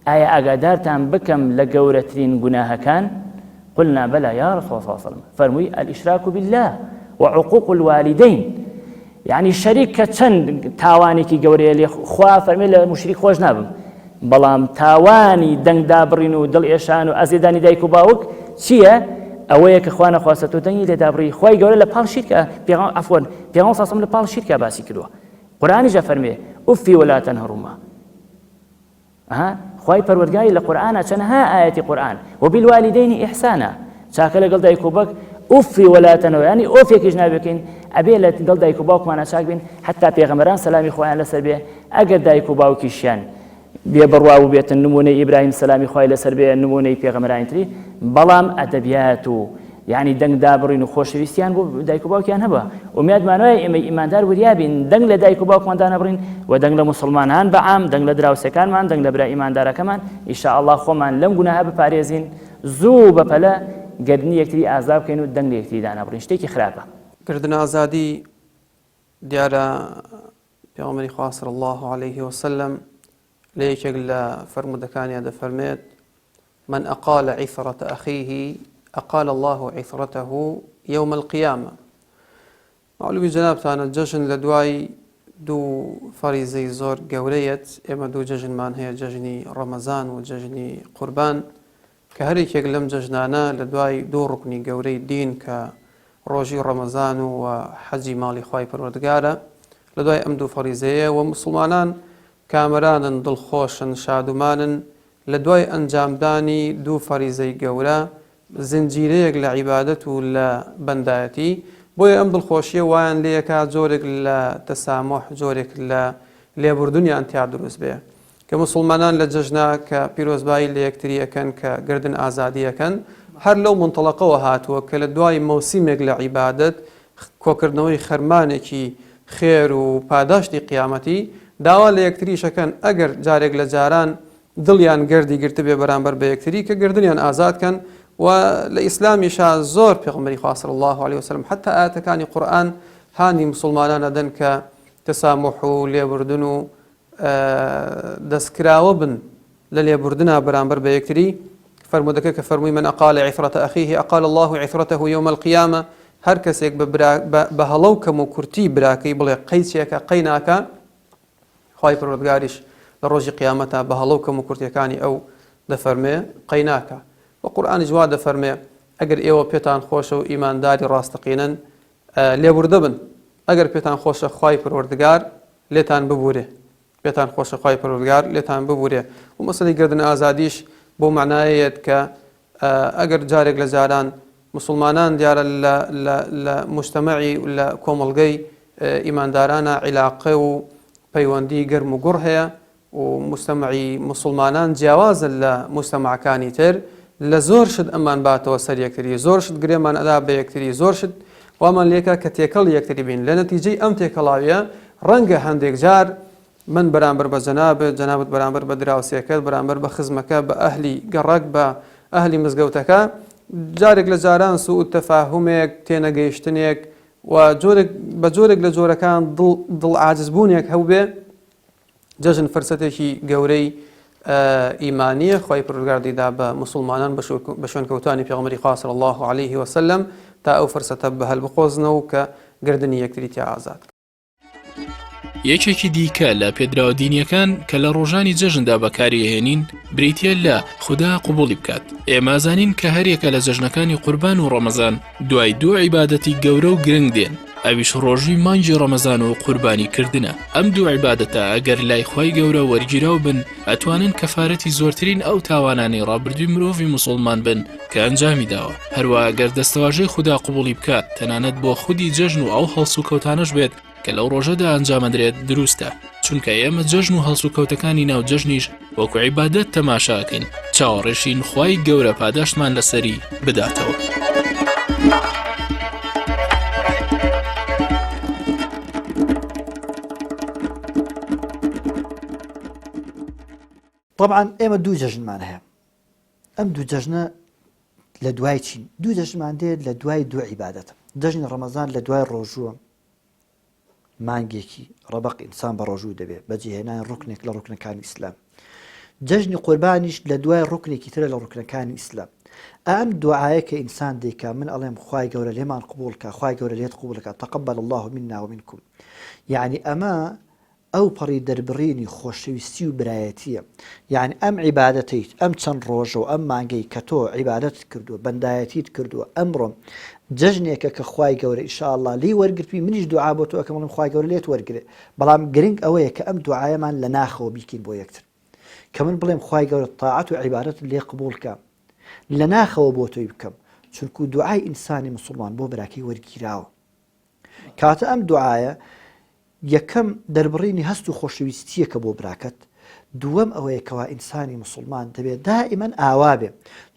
S4: ئایا ئاگادارتان بکەم لە گەورەترین گوناهەکان قلنا بەلا یا رسول الله صلی الله علیه و سلم فەرمووی الئشراک بالله وعقوق الوالدین یعنی شەریک کە چەند تاوانێکی گەورەیە لێ خوا فەرمێ لە مشریک خۆش نابم بەڵام تاوانی دەنگدا بڕین و دڵ ئێشان و ئەزێدانی دایک و باوک چییە؟ ئەوەیە کە خوا نەخواستە تۆ دەنگی لێدا بڕی خوای گەورە لە پاڵ شیرکە پێغەمبەر صلی الله علیه و سلم لە پاڵ شیرکە باسی کردووە قورئانیش فەرمێ ئوفی ولا تنهرهما خوای پەروەردگاری لە قورئانە چەندها ئاەتی قورئان وبالوالدین ئیحسانا چاکە لەگەڵ دایک و باوک ئوفی ولا تنهرهما یعنی ئۆفێکیش نابێکین ئەبێ لەگەڵ دایک و باوکمانە چاک بین حتا پێغەمبەران سەلامی خۆیان لەسەر بێ ئەگەر دایک و باوکیشیان بێ بڕوا و بێتن نمونەی ئیبراهیم سەلامی خوای لەسەر بێ نمونەی پێغەمبەرانی تری بەڵام ئەدەبیات و یعنی دەنگ دابڕین و خۆشەویستیان بۆ دایک و باوکیان هەبە ومیادمانوای ئێمە ئیماندار وریابین دەنگ لە دایک و باوکماندا نەبڕین و دەنگ لە مسلمانان بەعام دەنگ لە دراوسەکانمان دەنگ لە برا ئیماندارەکەمان ئینشاءالله خۆمان لەم گوناهە بپارێزین زوو بەپەلە گردنی یەکتری ئازا بکەین و دەنگ لە یەکتریدا نەبڕین شتێکی خراپە
S5: گردن ئازادی دیارە پێغەمبەری خوا صلی الله عليه وسلم لە یەکێک لە فەرمودەکانیان دەفەرمێت من أقال عثرة أخيه أقال الله عثرته يوم القيامة. معلومی جنابتان جەژن لە دوای دوو فەریزەی زۆر گەورەیەت ئێمە دوو جەژنمان هەیە جەژنی ڕەمەزان و جەژنی قوربان کە هەرێکێک لەم جەژنانە لە دوای دوو ڕوکنی گەورەی دین کە ڕۆژی ڕەمەزان و حەجی ماڵی خوای پەروەردگارە لە دوای ئەم دوو فەریزەیە و مسلمانان کامەرانن دڵخۆشن شادومانن لە دوای ئەنجامدانی دوو فەریزەی گەورە زنجیرەیەک لە عیبادەت و لە بەندایەتی بۆیە ئەم دڵخۆشیە وایان لێکا جۆرێک لە تەسامح جۆرێک لە لێبوردنیان تیا دروست بێ کە مسلمانان لە جەژنا کە پیرۆزبایی لە یەکتری ئەکەن کە گردن ئازادیەکەن هەر لەو منتەڵەقەوە هاتووە کە لە دوای مەوسیمێک لە عیبادەت کۆکردنەوەی خەرمانێکی خێر و پاداشتی قیامەتی داوا لە یەکتریشەکەن ئەگەر جارێک لە جاران دڵیان گردی گرتە بێ بەرامبەر بە یەکتری کە گردنیان ئازادکەن و لە ئیسلامیشا زۆر پێغەمبەری خوا صلی الله عليه وسلم حتا ئاەتەکانی قورئان هانی مسلمانان ئەدەن کە تەسامح و لێبوردن و دەستکراوە بن لە لێبوردنا بەرامبەر بە یەکتری فەرمودەکە کە فەرمووی من أقال عثرة أخيه أقال الله عثرته يوم القيامة هەر کەسێک بە هەڵەو کەم و کورتی براکەی بڵێ قەیچێکە قەی ناکە خوای پەروەردگاریش لە ڕۆژی قیامەتە بە هەڵەو کەم و کورتیەکانی ئەو دەفەرمێ قەی ناکە و قورئانی جوا دەفەرمێ ئەگەر ئێوە پێتان خۆشە و ئیمانداری ڕاستەقینن لێبوردە بن ئەگەر پێتان خۆشە خوای پەروەردگار لێتان ببورێ پێتان خۆشە خوای پەروەردگار لێتان ببورێ و مەسەلەی گردن ئازادیش بۆ معنایەت کە ئەگەر جارێک لە جاران مسلمانان دیارە لە مجتەمەعی لە کۆمەڵگەی ئیماندارانە عیلاقە و پەیوەندی گەرم و گوڕ هەیە و مجتەمەعی مسلمانان جیاوازن لە مجتەمەعەکانی تر لە زۆر شت ئەمان باتەوە سەر یەکتری زۆر شت گرێمان ئەدا بە یەکتری زۆر شت وامان لێکە کە تێکەڵ یەکتری بین لە نەتیجەی ئەم تێکەڵاویە ڕەنگە هەندێک جار من بەرامبەر بە جەنابەت بەرامبەر بە دراوسێکەت بەرامبەر بە خزمەکە بە ئەهلی گەڕک بە ئەهلی مزگەوتەکە جارێک لە جاران سوء تەفاهومێک تێنەگەیشتنێک و بە جۆرێک لە جۆرەکان دڵ عاجزبوونێک هەوبێ جەژن فرسەتێکی گەورەی ئیمانیە خوای پەروەردگار دیدا بە مسلمانان بە شوێنکەوتانی پێغەمبەری خوا صلی الله عليه وسلم تا ئەو فرسەتە بە هەڵبخۆزنەوە کە گردنی یەکتری تیا ئازاد.
S1: یەکێکی دیکە لە پێدراوە دینیەکان کە لە ڕۆژانی جەژندا بەکاریهێنین بریتیە لە خوددا قبوڵی بکات. ئێمە زانین کە هەرێکە لە جەژنەکانی قوربان و ڕەمەزان دوای دوو عیبادەتی گەورە و گرنگ دێن ئەویش ڕۆژی مانگی ڕەمەزان و قوربانی کردنە. ئەم دوو عیبادەتە ئەگەر لای خوای گەورە وەرگیراو بن ئەتوانن کەفارەتی زۆرترین ئەو تاوانانی ڕابردووی مرۆڤی مسلمان بن کە ئەنجامی داوە. هەروە ئەگەر دەستەواژەی خوددا قبوڵی بکات تەنانەت بۆ خودی جەژن و ئەو هەڵس و کەوتانەش بێت کە لەو ڕۆژەدا ئەنجامەدرێت دروستە چونکە ئێمە جەژن و هەڵس و کەوتەکانی ناو جەژنیش وەکو عیبادەت تەماشاکەین چاوەڕێشین خوای گەورە پاداشتمان لەسەری بداتەوە.
S2: طبعا ئێمە دوو جەژنمان هەیە ئەم دوو جەژنە لە دوای چین دوو جەژنمان دێت لە دوای دوو عیبادەتە. جەژنی ڕەمەزان لە دوای ڕۆژووە مانگێکی ڕەبق ئینسان بە ڕۆژوو دەبێت بەجێهێنانی ڕوکنێک لە ڕوکنەکانی ئیسلام. جەژنی قوربانیش لە دوای ڕوکنێکی ترە لە ڕوکنەکانی ئیسلام. ئەم دوعایە کە ئینسان دەیکا من ئەڵێم خوای گەورە لێمان قبوڵکە خوای گەورە لێت قبوڵکە تەقەبەل الله منا ومنکم یعنی ئەمە ئەو پەڕی دەربڕینی خۆشەویستی و برایەتیە. یعنی ئەم عیبادەتیت ئەم چەند ڕۆژە و ئەم مانگەی کە تۆ عیبادەت کردووە بەندایەتیت کردووە ئەمڕۆ جەژنێکە کە خوای گەورە ئینشاءالله لی وەرگرتووی منیش دوعا بۆ تۆ ئەکەم بڵێم خوای گەورە لێت وەرگرێ بەڵام گرنگ ئەوەیە کە ئەم دوعایەمان لە ناخەوە بیکەین بۆ یەکتر کە من بڵێم خوای گەورە تاعەت و عیبادەت لێ قبوڵکە لە ناخەوە بۆ تۆی بکەم چونکو دوعای ئینسانی مسلمان بۆ براکەی وەرگیراوە. کاتە ئەم دوعایە یەکەم دەربڕینی هەست و خۆشەویستیەکە بۆ براکەت دووەم ئەوەیە کەوا ئینسانی مسلمان دەبێت دائیمەن ئاوا بێ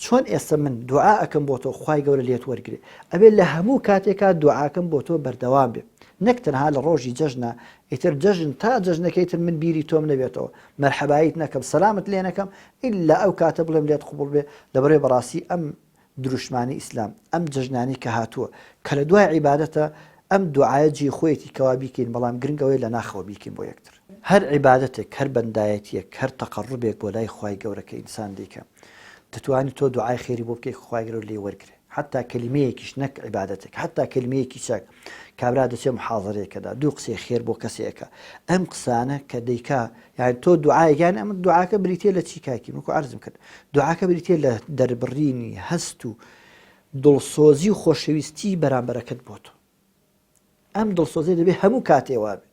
S2: چۆن ئێستا من دوعاەکەم بۆ تۆ خوای گەورە لێت وەرگێ ئەبێت لە هەموو کاتێکا دوعاکەم بۆ تۆ بەردەوام بێ نەک تەنها لە ڕۆژی جەژنە ئیتر جەژن تا جەژنەکەیتر من بیری تۆم نەبێتەوە مەرحەباییت نەکەم سەلامت لێ نەکەم ئیلا ئەو کاتە بڵێم لێت قبول بێ لەبەرێ بەڕاستی ئەم دروشمانی ئیسلام ئەم جەژنانی کە هاتووە کە لە دوای عیبادەتە ئەم دوعاە جێ خۆیەتی کەوا بیکەین بەڵام گرنگەوەی لە ناخەوە بیکەین بۆ یەکتر هەر عیبادەتێک هەر بەندایەتیەک هەر تەقەڕوبێک بۆ لای خوای گەورەکە ئینسان دیکە دەتوانێت تۆ دوعای خێری بۆ بکەی خوای گەورە لێ وەرگرێ حتا کلمەیەکیش نەک عیبادەتێک حتا کلمەیەکی چاک کابرا دەچێ محاضرەیەکەدا دوو قسەی خێر بۆ کەسێکە ئەم قسانە کە دەیکا یان تۆ دوعایەکیان ئەم دوعاکە بریتێ لە چی کاکی وەکو عەرزم کرد دوعاکە بریتێ لە دەربڕینی هەست و دڵسۆزی و خۆشەویستی بەرامبەرەکەت بۆ تۆ ئەم دڵسۆزی دەبێت هەموو کاتێوا بێ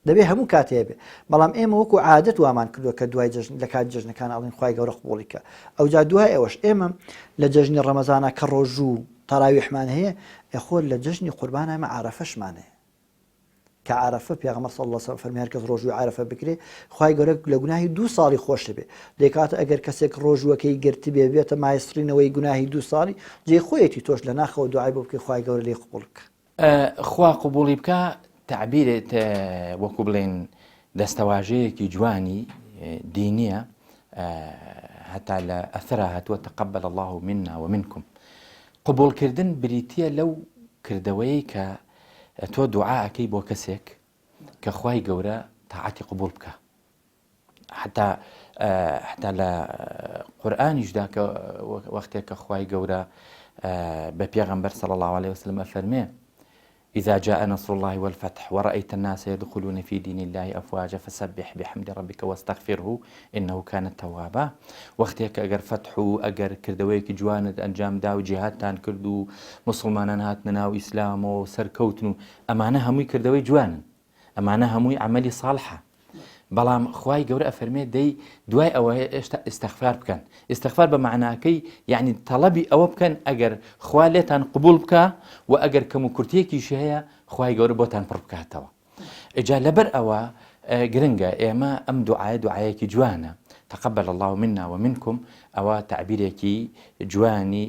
S2: دەبێت هەموو کاتێ بێ بەڵام ئێمە وەکو عادەت وامان کردووە کە دوای جەژن لە کات جەژنەکان ئەڵێن خوای گەورە قبوڵیکە ئەو جا دوای ئێوەش ئێمە لە جەژنی ڕەمەزانە کە ڕۆژوو تەراویحمان هەیە ئەخۆ لە جەژنی قوربان ئەمە عارەفەشمان هەیە کە عارەفە پێغەمبەر صلی الله علیه و سلم فەرمی هەر کەس ڕۆژووی عارەفە بکرێ خوای گەورە لە گوناهی 2 ساڵی خۆش دەبێ دەکاتە ئەگەر کەسێک ڕۆژوەکەی گرت بێ بێتە مایسترینەوەی گوناهی 2 ساڵی جێ خۆیەتی تۆش لە ناخەوە دوعای بۆ بکەی خوای گەورە لێ قبوڵ بکە
S3: خوا قبوڵی بکە تعبیرێت وەکو بڵێن دەستەواژەیەکی جوانی دینیە هەتا لە ئەثرا هاتووە تەقەبەل الله منا ومنکم قبوڵکردن بریتیە لەو کردەوەی کە تۆ دوعاەکەی بۆ کەسێک کە خوای گەورە تاعاتی قبوڵ بکە حتا لە قورئانیشدا کە وەختێک کە خوای گەورە بە پێغەمبەر صلی الله عليه وسلم فەرمێ إذا جاء نصر الله والفتح ورأيت الناس يدخلون في دين الله أفواجا فسبح بحمد ربك واستغفره إنه كان توابا وقتك أجر فتح أجر كردويك جواند أنجام داو جهاتان كردو مسلمان هاتنا وإسلام وسركوتنو أمانة هموي كردوي جوان أمانة هموي عملي صالحة بەڵام خوای گەورە ئەفەرمێ دەی دوای ئەوە ئستەغفار بکەن ئستەغفار بە معناکەی یعنی تەڵەبی ئەوە بکەن ئەگەر خوا لێتان قبول بکە و ئەگەر کەم و کورتێکیش هەیە خوای گەورە بۆتان پڕ بکاتەوە ئجا لەبەر ئەوە گرنگە ئێمە ئەم دوعایەکی جوانە تقبل الله منا ومنكم أو تعبيرك جواني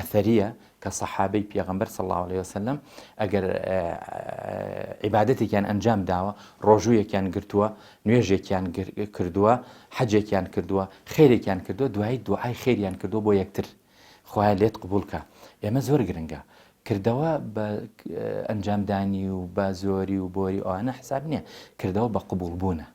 S3: أثرية كصحابي بيغمبر صلى الله عليه وسلم أجر عبادتي كان أنجام دعوة رجوية كان قرتوا نيجي كان كردوا حجة كان كردوا خير كان كردوا دعاء خير كان كردوا بو يكتر خواليت قبولك يا مزور جرنجا كردوا بأنجام داني وبازوري وبوري أنا حسابني كردوا بقبول بونا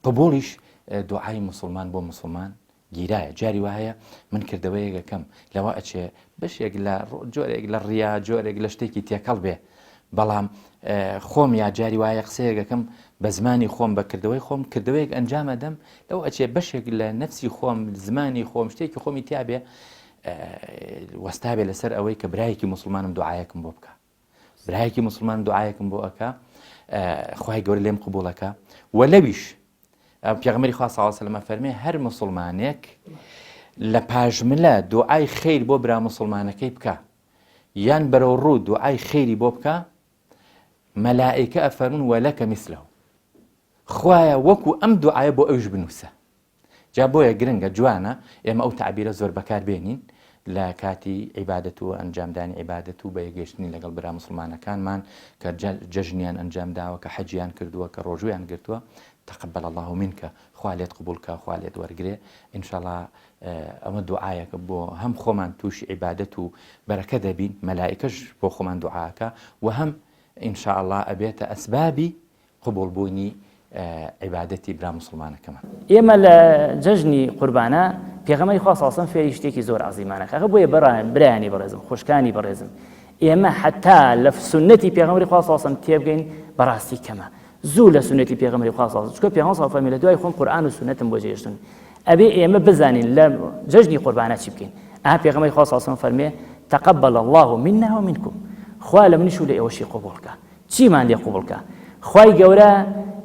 S3: قبولش دعای مسلمان بۆ مسلمان گیرایە جاری وایە من کردەوەیەکە کەم لەوە ئەچێ بەشێک لە جۆرێک لە ڕیا جۆرێک لە شتێکی تێکەڵ بێ بەڵام خۆم یا جاری وایە قسەیەکەکەم بە زمانی خۆم بە کردەوەی خۆم کردەوەیەک ئەنجام ئەدەم لەوە ئەچێ بەشێک لە نەفسی خۆم زمانی خۆم شتێکی خۆمی تیابێ وەستابێ لەسەر ئەوەی کە برایەکی مسلمانم دوعایەکم بۆ بکە برایەکی مسلمان دوعایەکم بۆ ئەکە خوای گەورە لێم قبوڵەکە وەلەویش پیغمبری خدا صلی الله علیه و سلم فرمی هر مسلمانێک لە پاژملە دوعای خیر بۆ برا مسلمانەکەی بکە یان بەرەو ڕوو دوعای خیری بۆ بکە مەلائکە ئەفەرمون وەلەکە مثله خوایە وەکو ئەم دوعایە بۆ ئەوش بنووسە جا بۆیە گرنگە جوانە ئێمە ئەو تعبیرە زۆر بەکار بێنین لە کاتی عیبادەت و ئەنجامدانی عیبادەت و بەیەگەشتنی لەگەڵ برا مسلمانەکانمان کە جەژنیان ئەنجام داوە کە حەجیان کردووە کە ڕۆژویان گرتووە تقبل الله منك خواليت قبولك خواليت ورقري إن شاء الله أما دعائك بو هم خمان توش عبادته بركة بين ملائكش بو خمان دعائك وهم إن شاء الله أبيت أسبابي قبول بوني عبادتي برا مسلمانة كمان
S4: إما لججني قربانا بيغمري خاص أصلا في يشتكي زور عظيمانك أخبويا براني برزم خوشكاني برزم إما حتى لف سنتي بيغمري خاص أصلا تيبقين براسي كمان زول سنتي پیغمبر خاص چکو پیغمبر صلی الله علیه و دوای خون قرآن و سنتم بوجهشتن ابي ايما بزانين لا ججني قربانات شبكين پیغمبر خاص اصلا فرمي تقبل الله منا ومنكم خوال من شو لي وشي قبولك چی مان لي قبولك خوای گەورە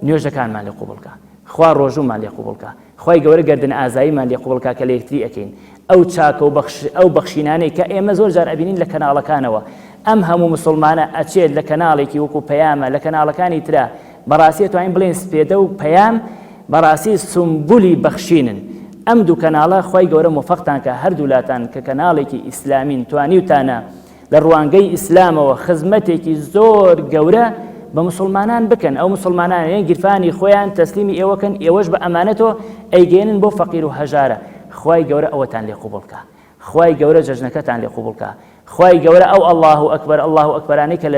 S4: نوێژەکان مان لي قبولك خوا ڕۆژوو مان لي قبولك خوای گەورە گردن ئازایی مان لي قبولك کە لە یەکتری ئەکەین ئەو چاکە و ئەو بەخشینانەی کە ئێمە زۆر جار ئەبینین لە کەناڵەکانەوە ئەم هەموو مسلمانە ئەچێت لە کەناڵێکی وەکو پەیامە لە کەناڵەکانی ترا بەڕاستی توانین بڵێن سپێدە و پەیام بەڕاستی سمبولی بەخشینن. ئەم دوو کەناڵە خی گەورە مۆفەقتان کە هەردوولاتان کە کەناڵێکی ئیسلامین توانیوتانە لە ڕوانگەی ئیسلامەوە خزمەتێکی زۆر گەورە بە مسلمانان بکەن. ئەو مسلمانان یان گیرفانی خۆیان تەسلیمی ئێوەکەن، ئێوەش بە ئەمانەتەوە ئەیگەێنن بۆ فەقیر و هەژارە. خی گەورە ئەوەتان لێ قوبوڵ بکە، خی گەورە جەژنەکەتان لێ قوبوڵ بکە، خی گەورە ئەو الله ئەکبەر الله ئەکبەرانەی کە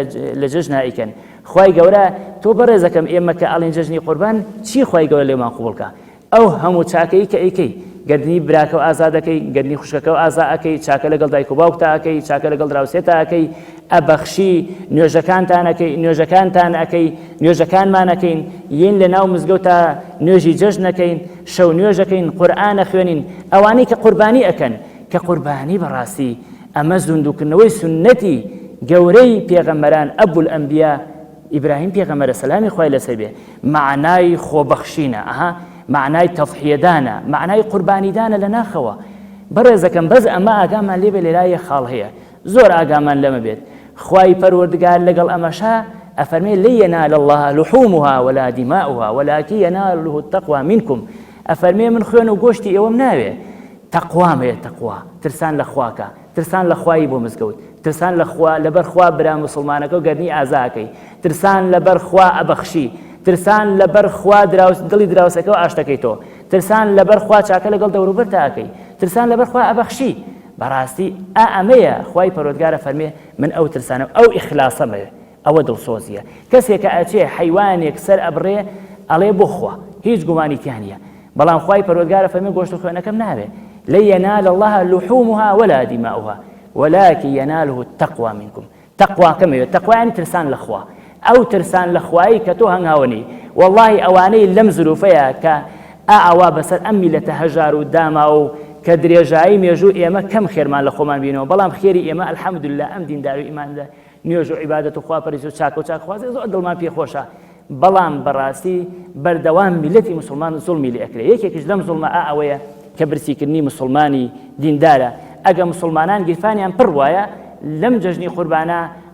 S4: لە جەژنا ئیکەن. خی گەورە تۆ بەڕێزەکەم ئێمە کە ئەڵێن جەژنی قوربان چی خی گەورە لێمان قوبوڵ بکە. ئەو هەموو چاکەی کە ئەیکەی، گردنی براکە و ئازادەکەی، گردنی خوشکەکە و ئازاەکەی، چاکە لەگەڵ دایک و باوکتاکەی، چاکە لەگەڵ دراوسێتاکەی، ئەبەخشی، نوێژەکانتانەکەی، نوێژەکانتان ئەەکەی، نوێژەکانمانەکەین، یین لە ناو مزگەوتە نوێژی جەژنەکەین، شەو نوێژەکەین، قورئانە خوێنین. ئەوانەی کە قوربانی ئەکەن کە قوربانی بەڕاستی ئەمە زوندوکردنەوەی سنەتی گەورەی پێغەمبەران ئەبول ئەنبیا ئیبراهیم پێغەمبەرە سەلامی خوای لەسەر بێ معنای خۆبەخشینە، معنای تەضحیەدانە، معنای قوربانیدانە لە ناخەوە. بەڕێزەکەم بەس ئەمە ئاگامان لێ بێ لێرای خاڵ هەیە، زۆر ئاگامان لەمە بێت. خوای پەروەردگار لەگەڵ ئەمەشا ئەفەرمێ لن ينال الله لحومها ولا دماؤها ولكن يناله التقوى منكم. ئەفەرمێ من خوێن و گۆشتی ئێوەم ناوێ، تەقوام هەیە، تەقوا ترسان لە خواکە، ترسان لە خوای بۆ مزگەوت، ترسان لەبەر خوا برا مسلمانەکە و گەرنی ئازاکەی، ترسان لەبەر خوا ئەبەخشی، ترسان لەبەر خوا دڵی دراوسەکە و ئاشتەکەی تۆ، ترسان لەبەر خوا چاکە لەگەڵ دەوروبەرتاکەی، ترسان لەبەر خوا ئەبەخشی. بەڕاستی ئەمەیە خوای پەروەردگارە فەرمێ من ئەو ترسانە ئەو ئیخلاسەمەیە، ئەوە دڵسۆزیە. کەسێکە ئەچێ حیوانێک سەر ئەبڕێ ئەڵێ بۆ خوا هیچ گومانی تیان نییە، بەڵام خوای پەروەردگارە فەرمێ گۆشت و خوێنەکەم ناوێ لن ينال الله لحومها ولا دماؤها ولكن يناله التقوى منكم. تقوى كما تقوى يعني ترسان لخوا، أو ترسان لخواي كتوها هاوني والله أواني لم زلوفيا كأعوا بسر أمي لتهجار داما أو كدريجاي ميجو إيما كم خير ما لخومان بينو بلام خيري إيما الحمد لله أم دين دارو إيمان دا نيوجو عبادة خوا بريزو چاكو خوازي زو دل ما في خوشا بلام براسي بردوام ملتي مسلمان ظلمي لأكله يكيش لم ظلم أعوية كبرسي كني مسلماني دين دارا أجا مسلمانان جفانيان بروايا لم ججني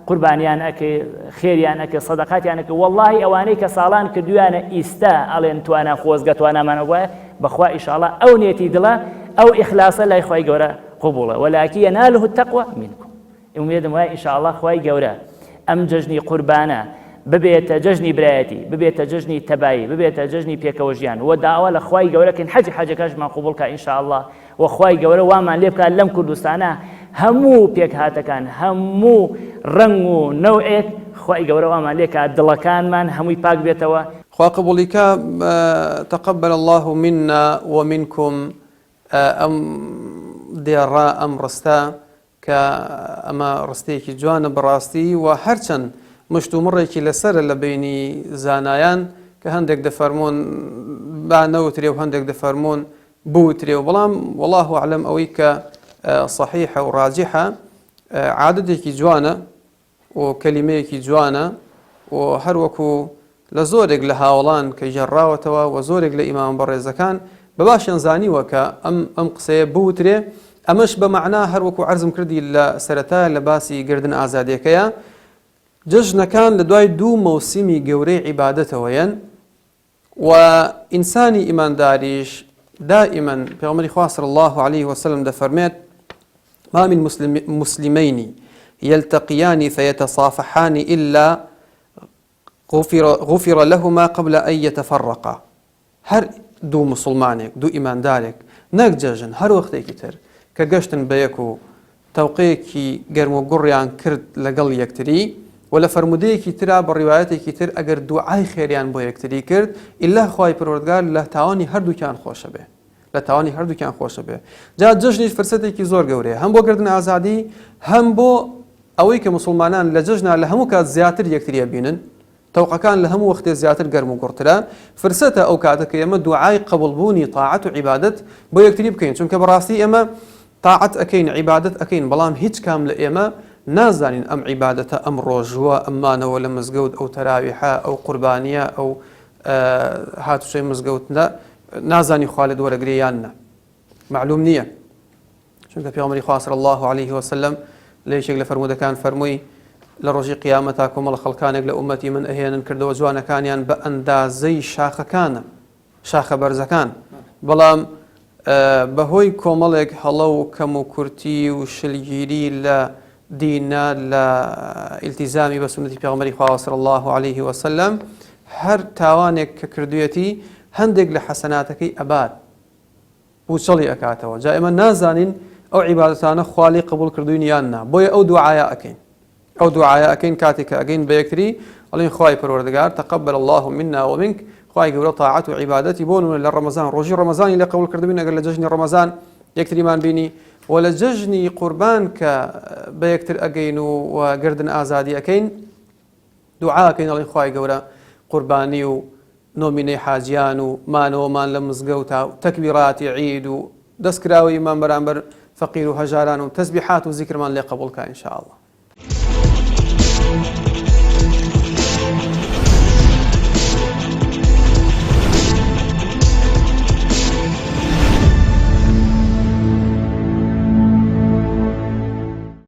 S4: قربانيان أكي خيريان أكي صدقاتيان أكي والله أواني كصالان كدوانا إستا ألين توانا خوزقت وانا منوبا بخوا إن شاء الله أو نيتي دلا أو إخلاصا لا إخوائي قورا قبولا ولكن يناله التقوى منكم. أميدم إن شاء الله إخوائي قورا أم ججني قربانا ببيت ججني برايتي ببيت ججني تباي ببيت ججني بيكوجيان ودعوة لأخوائي قورا كن حاجة كاش ما قبولك إن شاء الله وأخوائي قورا وامان ليبكا لم كردستانا همو بيك هاتكان همو رنگو نوعك خواهي قورا وامان ليكا دلكان من همو يباك بيتوا
S5: خوا قبولك تقبل الله منا ومنكم أم ديراء أم رستا كأما رستيكي جوان براستي وحرشن مشتو مريكي لسر لبيني زانايان كهندك دفرمون بعنوتري وهندك دفرمون بوتري وبلام والله أعلم أويك صحيحة وراجحة عادتك جوانا وكلميك جوانا وهروكو لزورق لهاولان كجراوتوا وزورق لإمام برزكان بباش ينزاني وكا أم قصي بوتري أمش بمعنى هروكو عرزم كردي لسرتا لباسي قردن آزاديكيا ججنا كان لدواي دو موسمي قوري عبادته وين وإنساني إيمان داريش دائما بيغمري خواه صلى الله عليه وسلم دفرميت ما من مسلمين يلتقيان فيتصافحان إلا غفر لهما قبل أن يتفرقا. هر دو مسلمانك دو إيمان دارك ناك جاجن هر وقتي كتر كقشتن بيكو توقيكي قرمو قريان كرد لقل يكتري ولا فرموديكي ترى بالروايات كتر أجر دعاء خيريان بو يكتري كرد إلا خواي پروردگار الله تعاني هر دو كان خوش به لتواني هر دو كان خوش به جا ججني فرصتي زور گوري هم بو قردن آزادي هم بو اوي كمسلمانان لججنا لهمو كات زياتر يكتري بينن توقع كان لهم وقت زياتر قرمو قرتلا فرصته او كاتك يما دعاء قبل بوني طاعة وعبادة بو يكتري بكين چونك براسي اما طاعة اكين عبادة اكين بلام هيج كامل اما نازانين ام عبادة ام روجوا امانه ولا مزقود او تراويحة او قربانية او هاتو شيء مزقود نازاني خالد ورقرياننا معلوم نية چونك پیغمبر خدا صلى الله عليه وسلم ليش يقول فرموده كان فرموي لرجي قيامتكم الله خلقانك لأمتي من أهينا كردو جوانا كانيان بأندازي شاخ كان شاخە بەرزەکان بەڵام بەهۆی کۆمەڵێک هەڵە و کەم و کورتی و شلگیری لە دینە لە ئیلتیزامی بە سنەتی پێغەمبەری خوا صلی الله عليه وسلم هەر تاوانێک کە کردوێتی هەندێک لە حەسەناتەکەی ئەبات پوچەڵی ئەکاتەوە جا ئێمە نازانین ئەو عیبادەتانە خوا لێی قبول کردوین یان نا بۆیە ئەو دوعایە ئەکەین ئەو دوعایە ئەکەین کاتێک کە ئەگەین بە یەکتری ئەڵێن خوای پەروەردگار تقبل الله منا ومنك خوای گەورە تاعەت و عیبادەتی بۆ نمونە لە ڕەمەزان ڕۆژی ڕەمەزانی لێ قبول کردبین ئەگەر لە جەژنی ڕەمەزان یەکتریمان بینی و لە جەژنی قوربان کە بە یەکتر ئەگەین و گردن ئازادی ئەکەین دوعاکەین ئەڵێن خوای گەورە قوربانی و نۆمینەی حاجیان و مانەوەمان لە مزگەوتا و تەکبیراتی عید و دەستکراوی ئیمان بەرامبەر فەقیر و هەژاران و تەسبیحات و زیکرمان لێ قبولکە ئینشاء الله